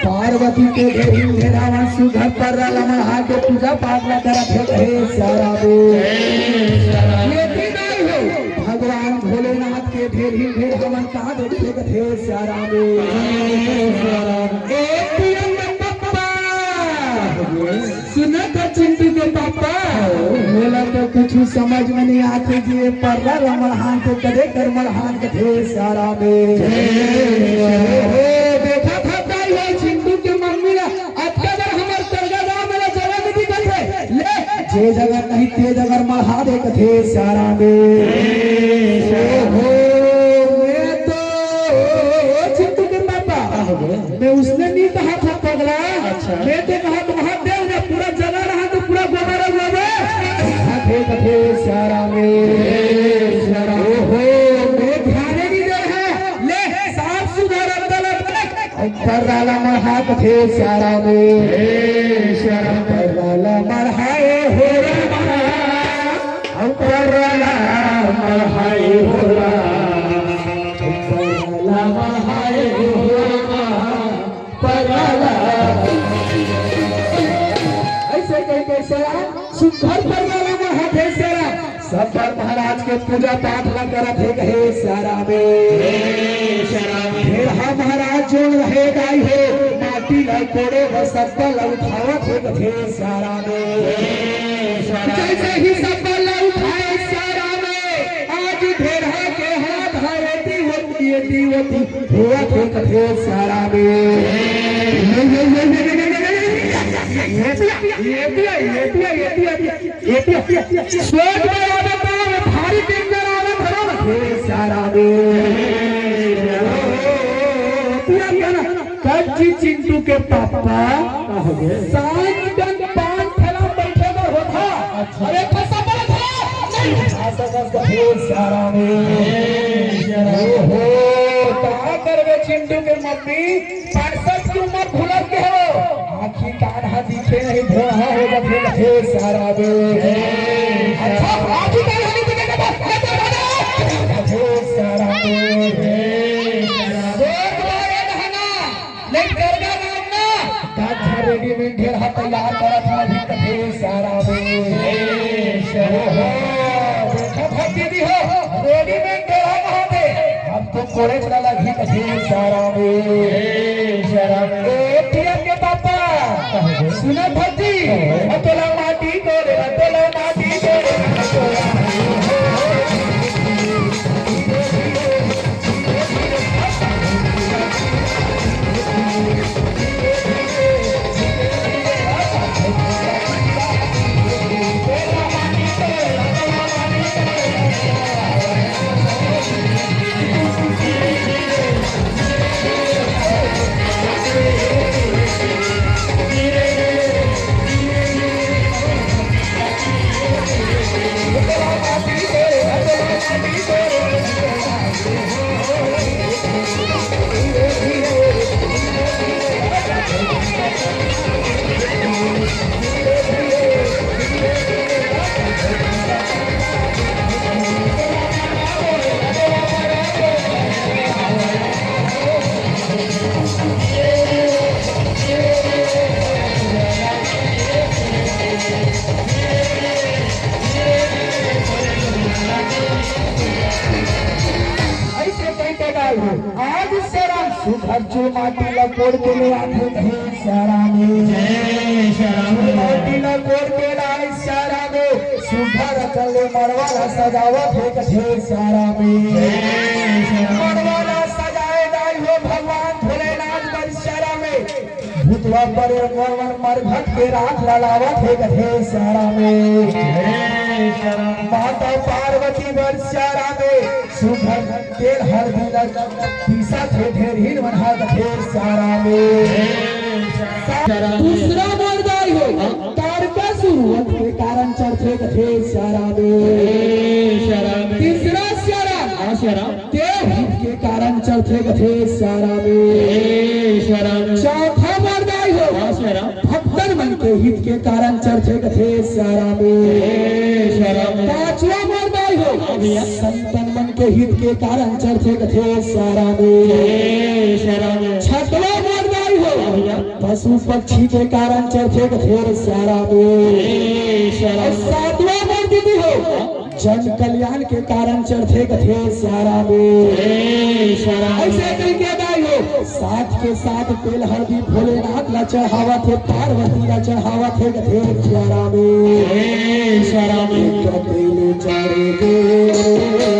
पार्वती के देवी रावण सुधर पर लमहा के पूजा पाठ न करत है सारा भगवान भोलेनाथ के ढेर ही ढेर हमन कहा देखे थे सारा सुना था चिंटू के पापा बोला तो कुछ समझ में नहीं आते जी पर्रा रमणहान को कदे कर मरहान के थे सारा में। देखा था चिंटू के मम्मी ने अत्याचार हमारे सरगा मेरा जगह में दिखत है ले जे जगह नहीं ते जगह मढ़ा दे थे सारा में। मैं तो चिंटू के पापा मैं उसने नहीं कहा था पगला। मैं तो कहा महादेव ने पूरा जगह रहा तो पूरा गोबर थे सारा में। मैं ध्यान नहीं दे रहा ले साफ सुधार पर्राला मढ़ात थे सारा में। पर्राला मढ़ाए हो पर्राला मढ़ाए हो पर्राला मढ़ाए हो पर्राला ऐसे कहीं कैसे सुधर पर्राला मढ़ाते सारा सब पर महाराज के पूजा पाठ न करत है कहे सारा में। फिर हम महाराज जोड़ रहे गाई है माटी लाई कोड़े व सब्बल उठावत है कहे सारा में। जैसे ही सब्बल उठाए सारा में आज ढेरा के हाथ हरेती होती हुआ थे कहे सारा भारी डेंजर सारा कच्ची चिंटू के पापा सांगन 5 ठेला बैठे होता अरे फंसा पड़ा था सारा हो कहा करवे चिंटू के मम्मी 65 की उम्र भूल के हो आखिर कान्हा दिखे नहीं धोहा हो गए सारा अच्छा आखिर कान्हा नहीं दिखे सारा में जय श्री राम देखा था दीदी हो रेडीमेड टेढ़ा कहाँ पे हम तो कोड़े चला लगी कहीं सारा में जय श्री राम ए पिया के पापा सुना भक्ति अतोला माटी कोड़े अतोला माटी कोड़े अतोला आज सारा सुखर जो माटी लकोड़ के ले आते थे सारा में जय श्री राम माटी लकोड़ के लाए सारा में सुखर कले मरवाला सजावट है कथे सारा में जय श्री राम मरवाला सजाए दाई हो भगवान भोलेनाथ बरसारा में भूतवा पर मरवर मरघट के रात ललावत है कथे सारा में जय श्री राम माता पार्वती बरसारा में सुखर तेल हल्दी पीसा थे ढेर हिल बना ढेर सारा में दूसरा मर्दाई हो तारका शुरुआत के कारण चर्चे कथे सारा में तीसरा सारा ते हित के कारण चर्चे कथे सारा में चौथा मर्दाई हो भक्तन मन के हित के कारण चर्चे कथे सारा में पांचवा मर्दाई हो संतन मन के हित के कारण चर्चे कथे सारा में छठवा मर्दाई हो पशु पक्षी के कारण चर्चे कथे सारा में सातवां मर्द भी हो जन कल्याण के कारण चर्चे कथे सारा में ऐसे तरीके दाई हो साथ के साथ तेल हल्दी भोलेनाथ ला चढ़ावा थे पार्वती ला चढ़ावा थे कथे सारा में कतेले चारे दे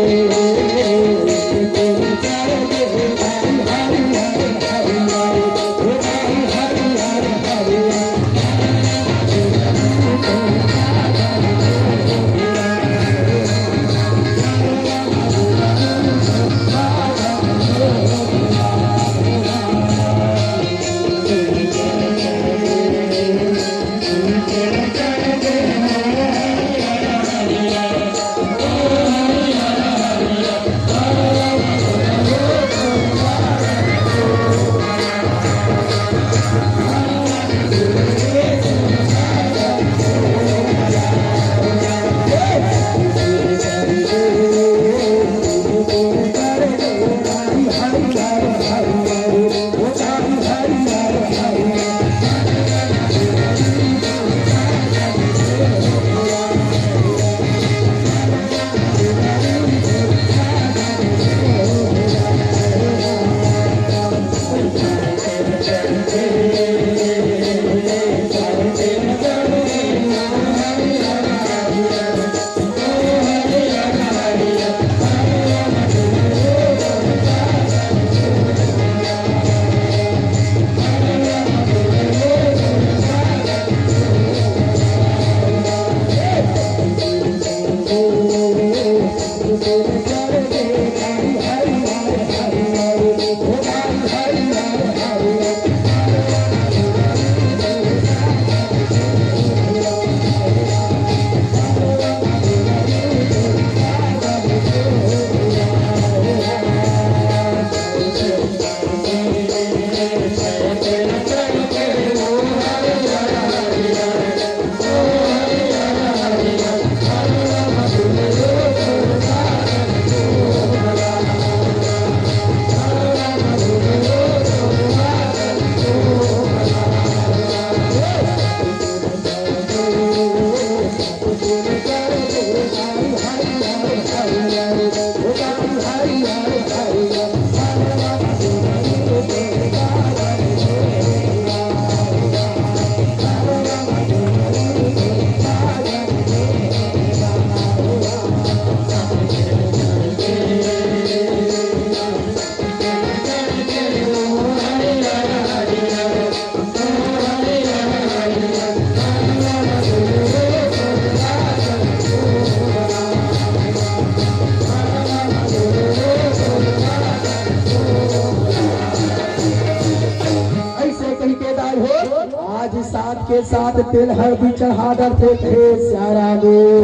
साथ तिल हल्दी चढ़ा डरते थे श्यारा में।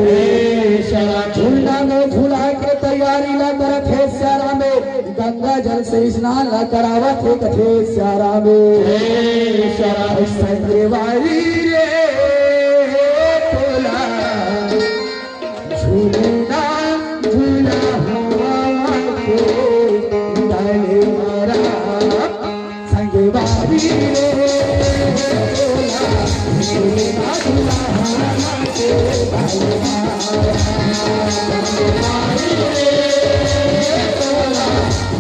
झूलना में झूला के तैयारी न करत है श्यारा में, गंगा जल से स्नान न करावत है कथे श्यारा में। संगे वाली रे तोला झूलना झूला हवा के डाले मारा, संगे वाली रे तोला झूलना झूला हवा के डाले मारा, संगे वाली रे तोला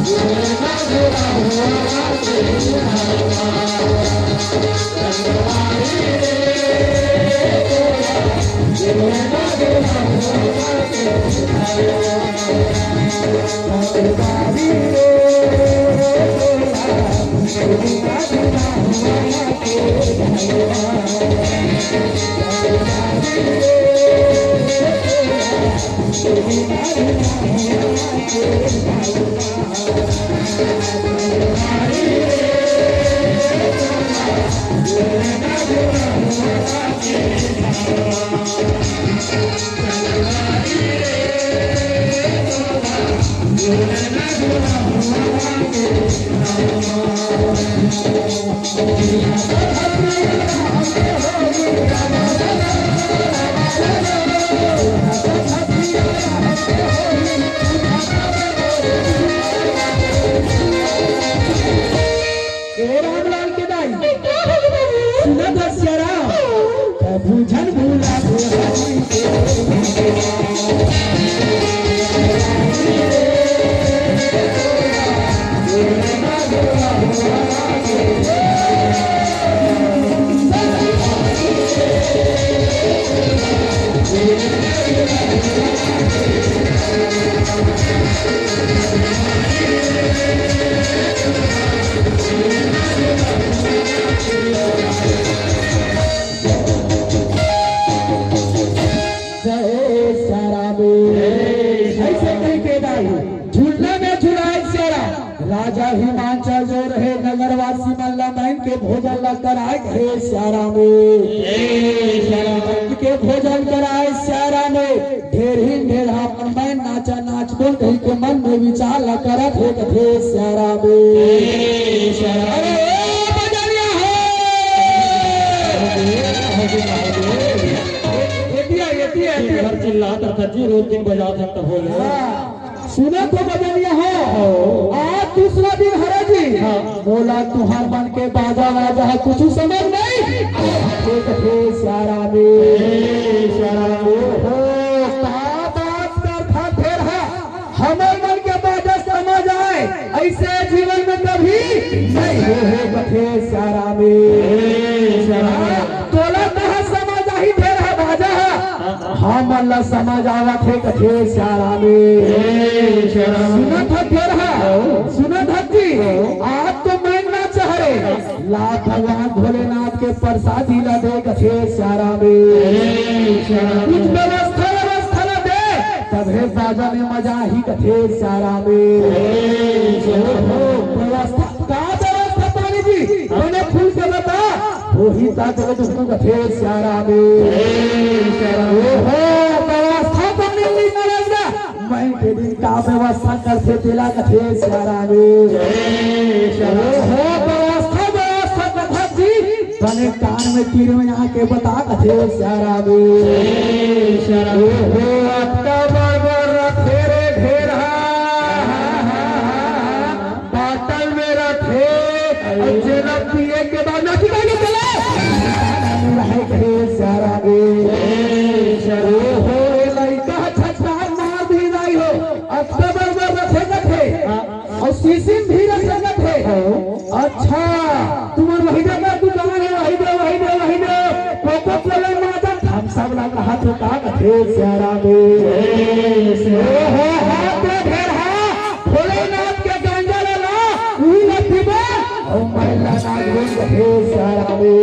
झूलना झूला हवा के डाले मारा, संगे वाली रे तोला झूलना झूला हवा के डाले मारा, संगे वाली रे तोला झूलना झूला हवा के डाले रामलाल के दाई सुना था श्यारा कभी झन भूला भुलाई राजा हिमांचल जो रहे नगरवासी मल्ला बहन के भोजन ला कराए हे श्यारा में, के भोजन कराए श्यारा में। ढेर ही ढेर अपन बहन नाचा नाच बोल कही के मन में विचार ला करत हे कथे श्यारा में। अरे ओ बजरिया हो घर चिल्लाता था जी, रोज दिन बजा सकता हो गया। सुना तो बजरिया हो आज दूसरा दिन हरे जी बोला तुहार मन के बाजा बाजा है कुछ समझ नहीं कथे श्यारा में। बात करता फिर है हमारे मन के बाजा समझ आए ऐसे जीवन में कभी नहीं हो कथे श्यारा में। तोला कहा समझ आई फिर है बाजा हम अल्लाह समझ आवत है कथे श्यारा में। सुनत है फिर है सुनत है जी आज तो मैं ना चाहे ला भगवान भोलेनाथ के प्रसादी ला दे कथे श्यारा में। कुछ व्यवस्था व्यवस्था ला दे तबे बाजा में मजा ही कथे श्यारा में। व्यवस्था का व्यवस्था पानी जी मैंने फूल के बता वही ताकत उसको कथे श्यारा में। व्यवस्था तो नहीं करेगा मैं के दिन का व्यवस्था करते तिला कथे श्यारा में। व्यवस्था व्यवस्था कथा जी तने कान में तीर में आके बता कथे श्यारा में। अक्टूबर रखे रे ढेरा बाटल में रखे जेल पिए के बाद नची के चले रहे कथे श्यारा में। लड़का छक्का मार भी नहीं हो अक्टूबर में रखे कथे और सीसी भी रखे कथे। अच्छा तुम्हारे महीने का दुकान है वही दे कोको कोला माता हम सब लगा हाथ उठा कथे श्यारा में। हाथ में ढेर है भोलेनाथ के गांजा ला वही लट्ठी में और महिला नाग बोल कथे श्यारा में।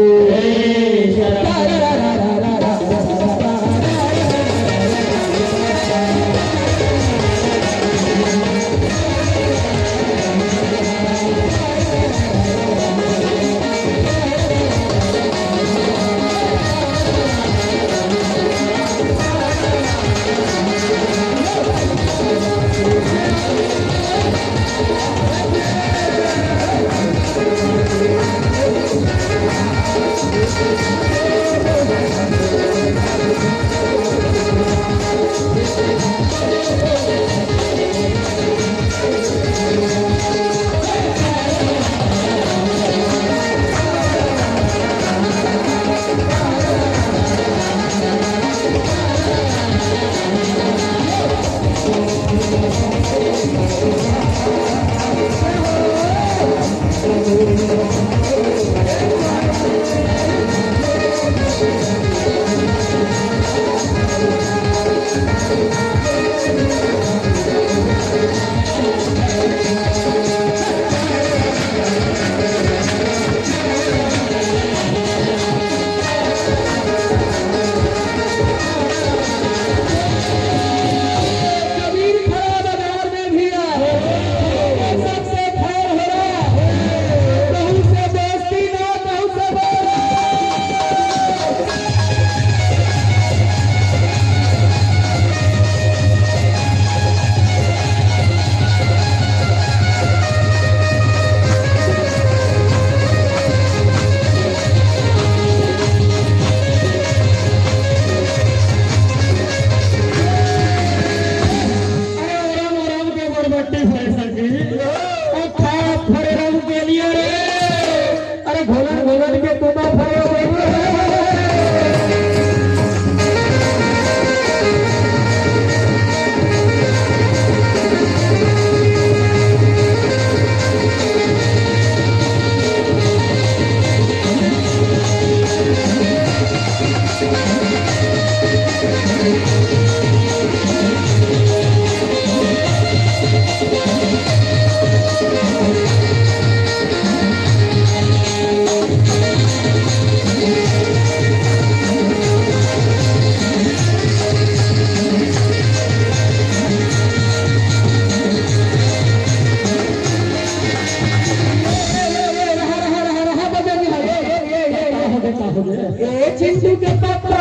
ए चिंटू के पापा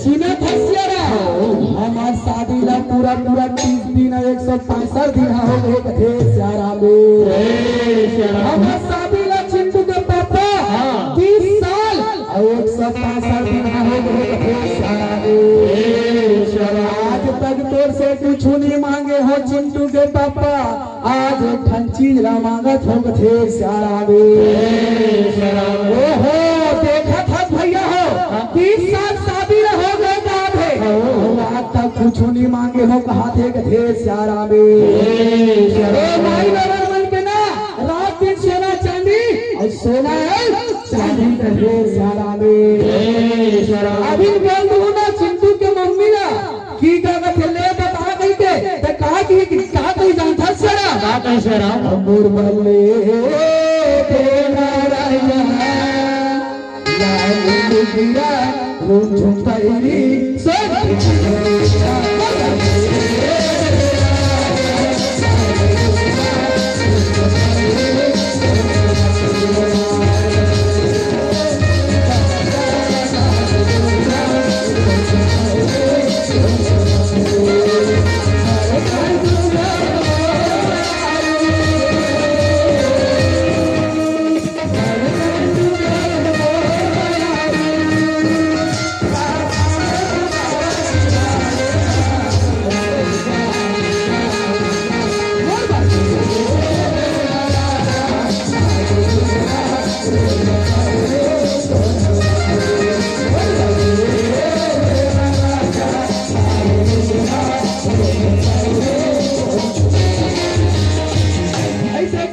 सुना था हमार शादी ला पूरा 30 दिन 165 दिन हो गए थे सारा में हमार शादी ला चिंटू के पापा 30 साल और 165 दिन हो गए थे सारा में आज तक तोर से कुछ नहीं मांगे हो चिंटू के पापा आज ठन चीज ला मांगत हो थे सारा में ओहो देखा था भैया हो 30 साल शादी हो गए आज तक कुछ नहीं मांगे हो कहा थे सारा में माई मन के ना रात दिन सोना चांदी और सोना चांदी थे सारा में अभी बोल दू ना चिंटू के मम्मी ना की कागज ले बता गई के तो कहा कोई जानता सरा मोर बल्ले तेरा राजा गिरा झुमताई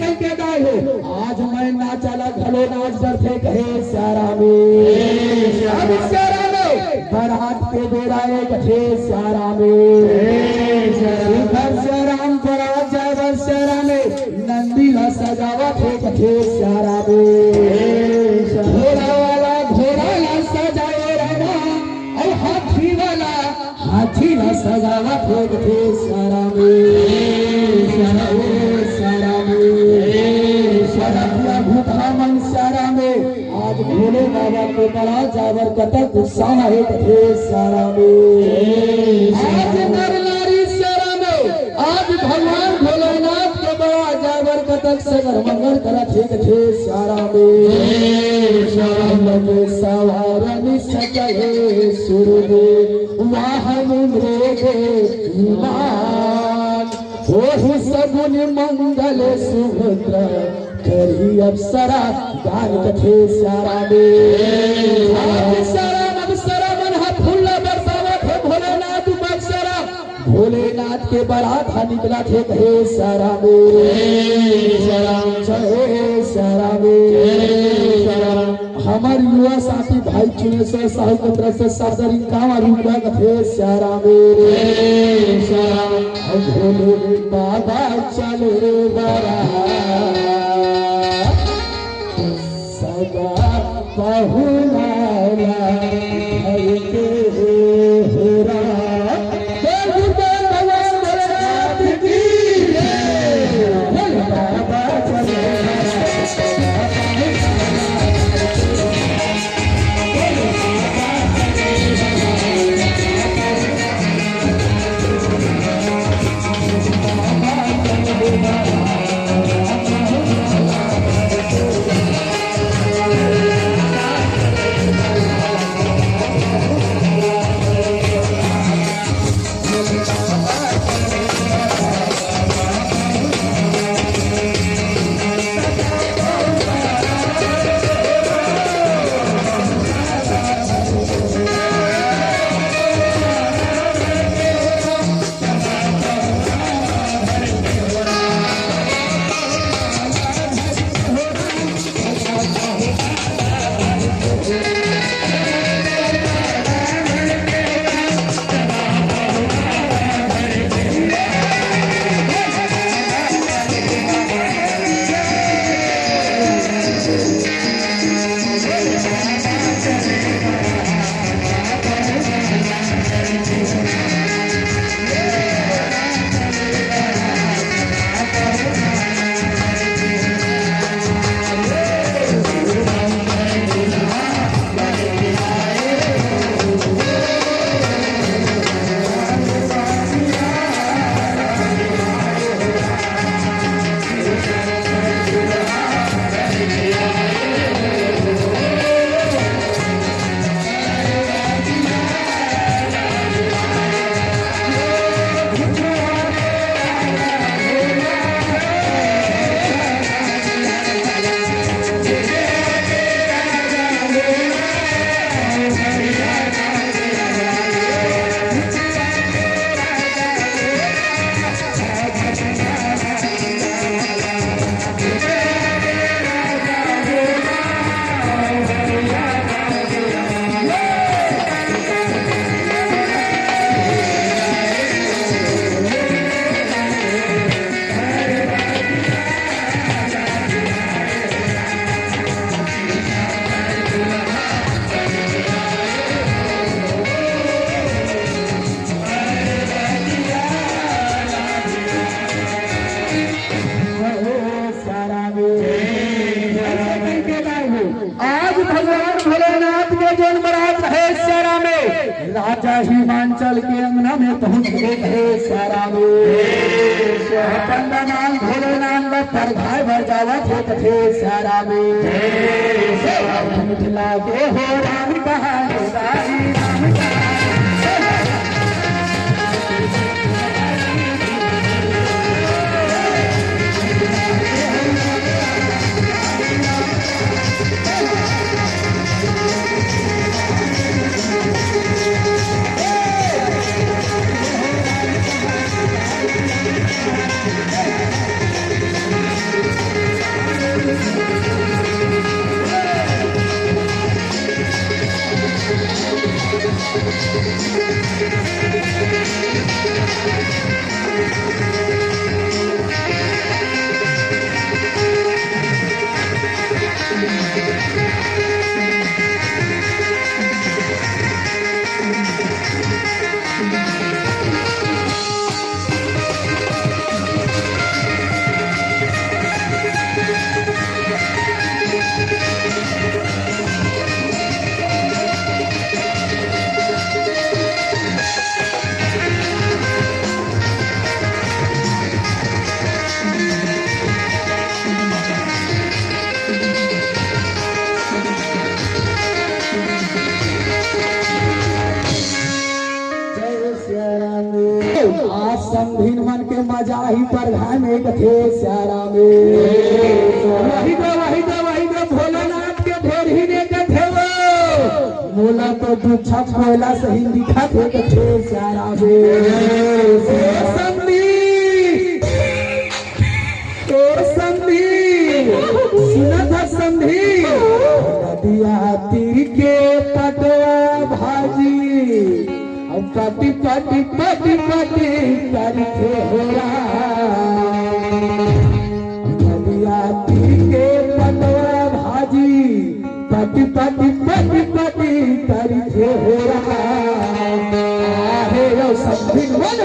आज मैं ना चला घलो नाच डरते कहे सारा में सारा में बारात के बेड़ा एक थे सारा में राम बारात जाए सारा में नंदी ला सजावट एक थे सारा में घोड़ा वाला घोड़ा ला सजाए रहना और हाथी ला सजावट एक थे सारा में सारा में भूखा मन सारा में आज भोले बाबा के बड़ा जावर कतक उत्साह थे सारा में आज नर नारी सारा में आज भगवान भोलेनाथ के बड़ा जावर कतक सगर मंगल करत थे सारा में सवारन सके सुरदेव वाहन मृगे विमान हो सगुन मंगल सुभद्रा करी अप्सरा गान कथे सारा में अप्सरा मन फूल बरसावत है भोलेनाथ बक्सरा भोलेनाथ के बारात निकला थे कहे सारा सारा में हमार युवा साथी भाई चुने से साहू की तरफ से सादरी कावा रुपया कथे सारा में भोले बाबा चले बारात बहुनाया हर के होरा अच्छा हिमांचल के अंगना में पहुंच गए थे सारा में पंडनान भोलेनाथ पर घाय बजावत थे सारा में मिथिला के हो राम कहानी राम समधीन मन के मजा ही पर घाने थे सारा में वही दो भोलेनाथ के ढेर ही ने थे वो मोला तो दूछा कोयला सही दिखा थे सारा में सुना था समधी नदिया तीर के पटवा भाजी पटी पटी पटी पटी करके होला नदिया तीर के पटवा भाजी पटी पटी पटी पटी करके होला आहे यो समधी मन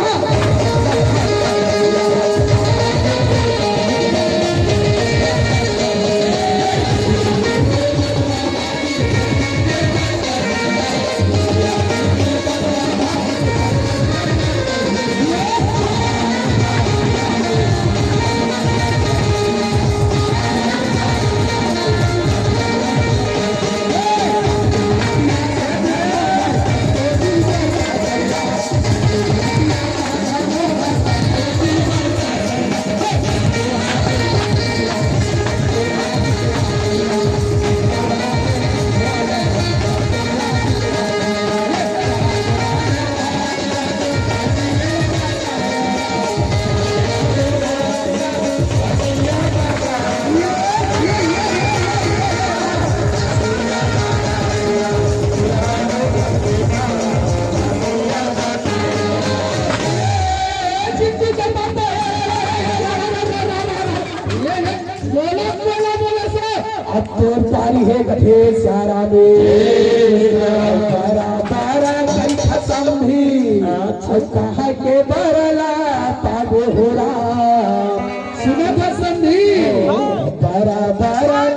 पारी है गठे सारा में बारा कई खत्म भी कहा के बरला पागो होला सुना था संधि बारा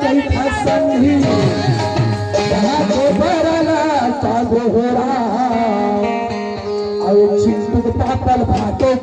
कई खत्म भी कहा के बरला पागो होला और चिंटू पातल भाटो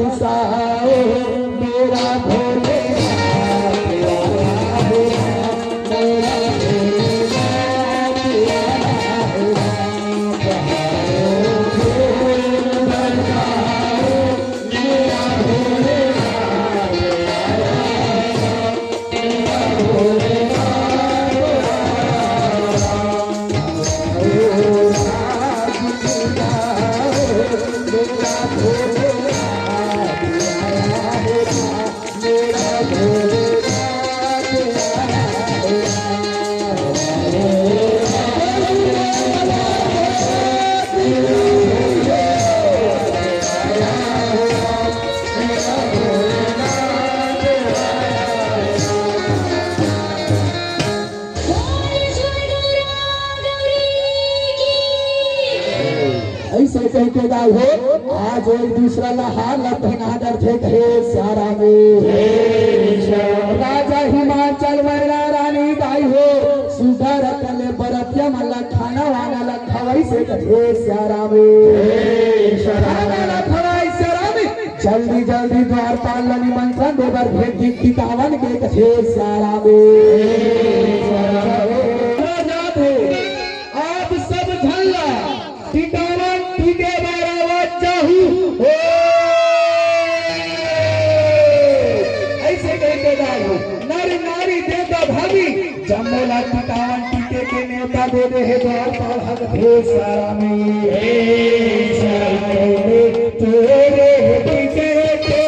बरसाओ मेरा भोले ऐसे कहते गाय हो आज एक दूसरा लहार लखनादर थे कहे सारा में राजा हिमाचल वैरा रानी गाय हो सुधर तले बरतिया मल्ला खाना वाना लखवाई से कहे सारा में लखवाई सारा में जल्दी जल्दी द्वारपाल निमंत्रण देवर भेद दिखावन के कहे सारा में आप सब झल्ला टिकावन टीके बारावत चाहू ऐसे कहते गायो नर नारी देवता भाभी जमोला टिकावन टीके के नेता दे दे है द्वारपाल हक हे सारा में तेरे टीके के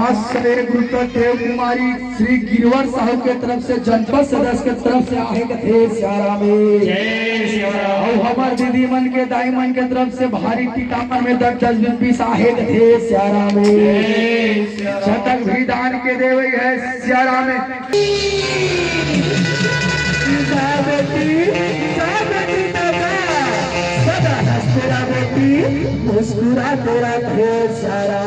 आज सवेरे गुरुतर देव कुमारी श्री गिरवर साहब के तरफ से जनपद सदस्य के तरफ से आहे थे श्यारा में जय सियाराम। और हमार दीदी मन के दाई मन के तरफ से भारी टीकामन में 10-20 आहे थे श्यारा में शतक भी दान के देवे है श्यारा में। सदा हंस तेरा बेटी मुस्कुरा तेरा ढेर सारा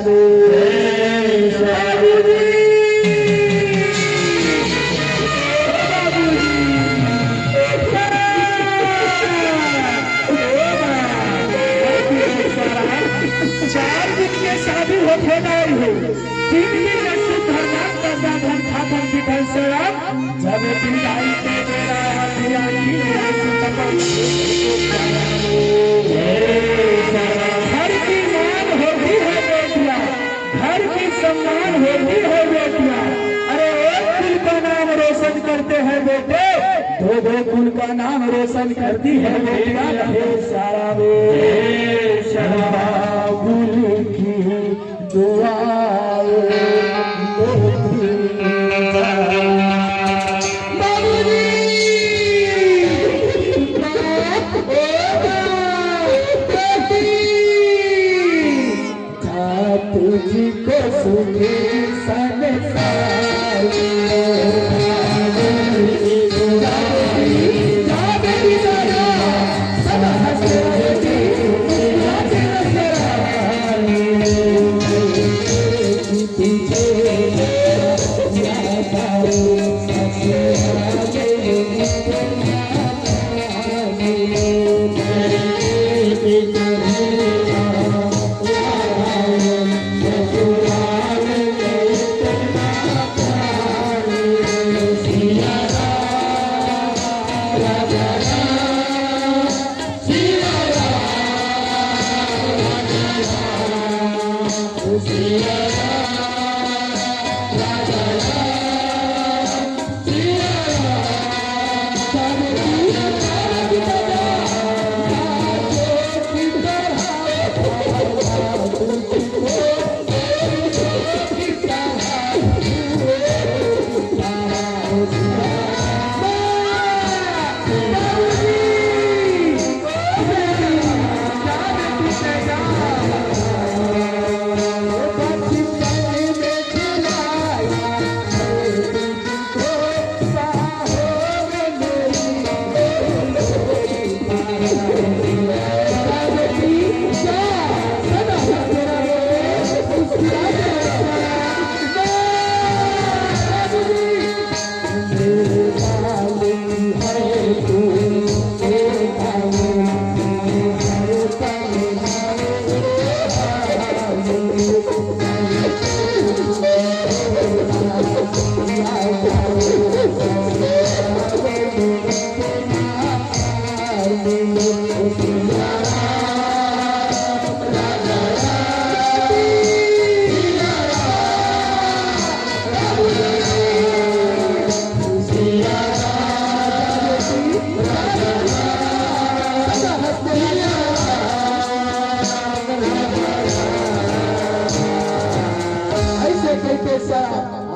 चार दिन के शादी होते नहीं हो 3 दिन जब विदाई से मेरा घर की मान होती है बेटिया, घर की सम्मान होती है बेटिया। अरे एक कुल का नाम रोशन करते हैं बेटे, दो कुल का नाम रोशन करती है बेटिया। सारा शराबुल की दुआ तुझको सुखी संसार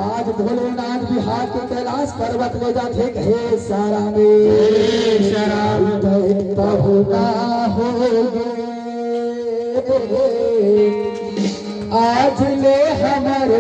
आज भोलेनाथ बिहार के कैलाश पर्वत ले जाते कहे सारा में आज ले हमारे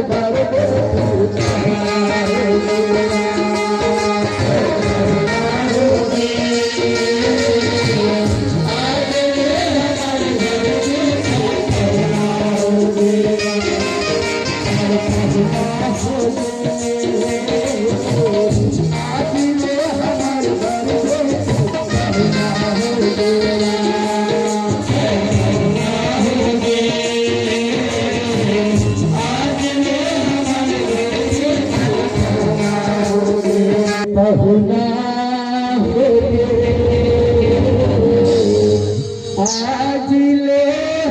आज ले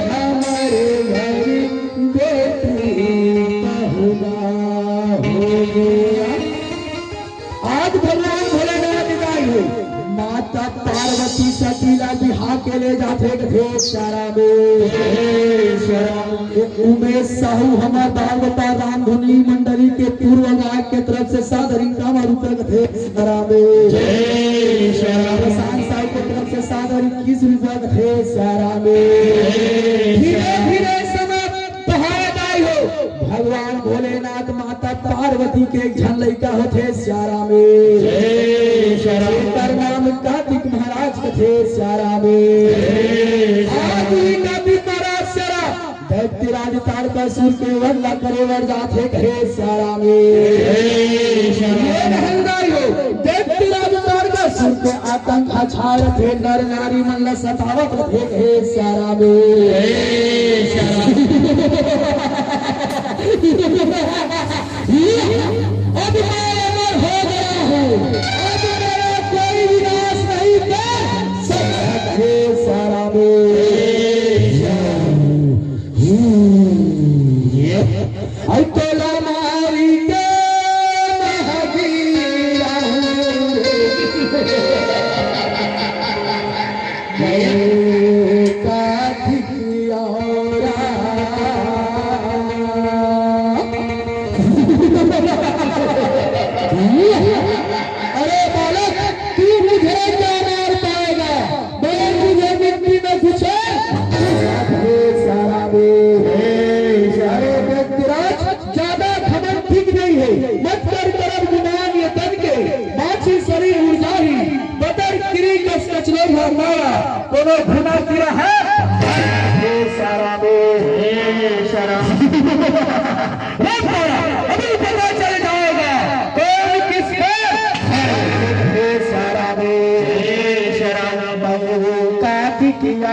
हमारे घर बेटी पहुना हो गया। आज भगवान भोलेनाथ गाई हुई माता पार्वती सतीला बिहा के ले जाते थे सारा में उमेश साहू हमार दावता राम धुनी मंडली के पूर्व गायक के तरफ से सादरी कामरूपक थे सारा में प्रशांत साहब के तरफ से सादरी 21 रुपये थे सारा में धीरे धीरे समय बहादाई हो भगवान भोलेनाथ माता पार्वती के एक झन लड़का होते सारा में नाम कार्तिक महाराज के थे सारा में आदि कार्तिक महाराज सारा दैत्यराज तारकासुर के वल्ला करे वर जाते थे सारा में दैत्यराज तारकासुर के आतंक छाए थे नर नारी मन सतावत थे सारा में अब मैं अमर हो गया हूँ अब मेरा कोई विनाश नहीं कर सकता सारा में अकोला मारी के महावीरा अरे बालक तू मुझे क्या मार पाएगा मैं मुझे मिट्टी में घुसे सारा अरे व्यक्तिराज ज्यादा खबर ठीक नहीं है मत कर तरफ गुमान ये तन के बाछी शरीर ऊर्जा ही बदर किरी कस कचले मारा कोनो घुना किरा है सारा अभी पता चल जाएगा कौन किसके सारा काफी किया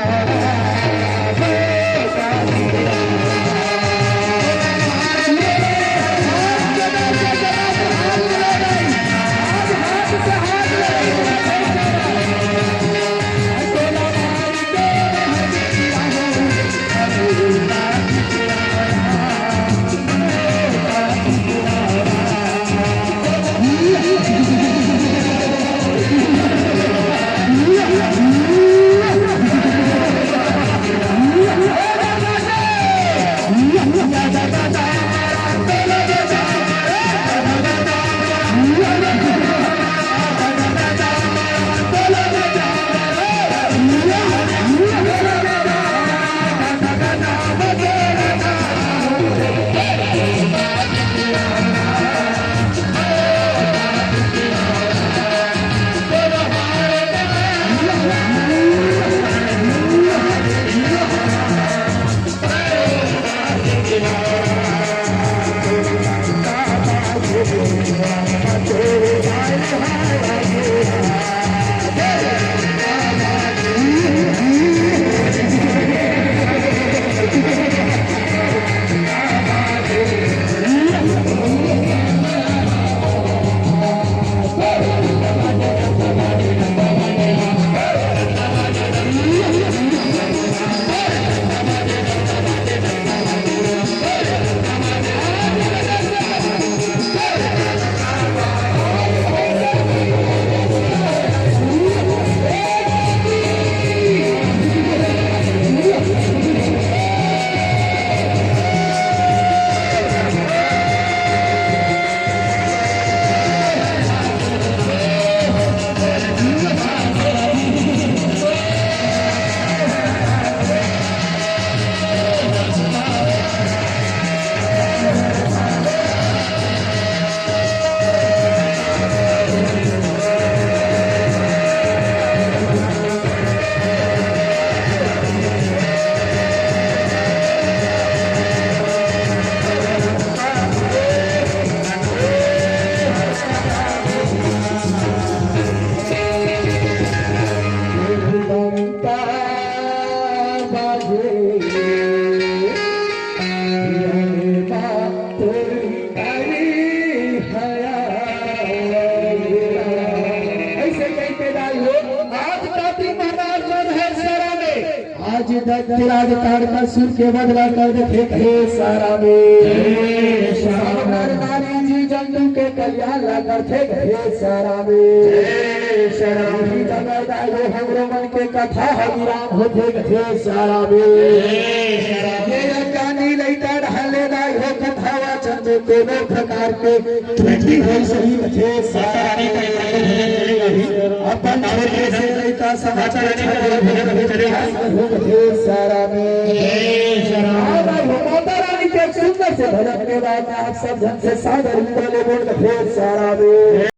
आज दैत्यराज तारकासुर के बदला कर देखे सारा में नारी जी जंतु के कल्याण ला करते गए सारा में शराब की जगह दायो हमरो मन के कथा विराम होते गए सारा में ये ज्ञानी लैता ढाले दायो कथा वाचन में कोनो प्रकार के त्रुटि हो सही गए सारा अपन छोटे से लैता समाचार सारा में माता रानी के सुंदर से भजन के बाद आप सब जन से सादर बोल गए सारा में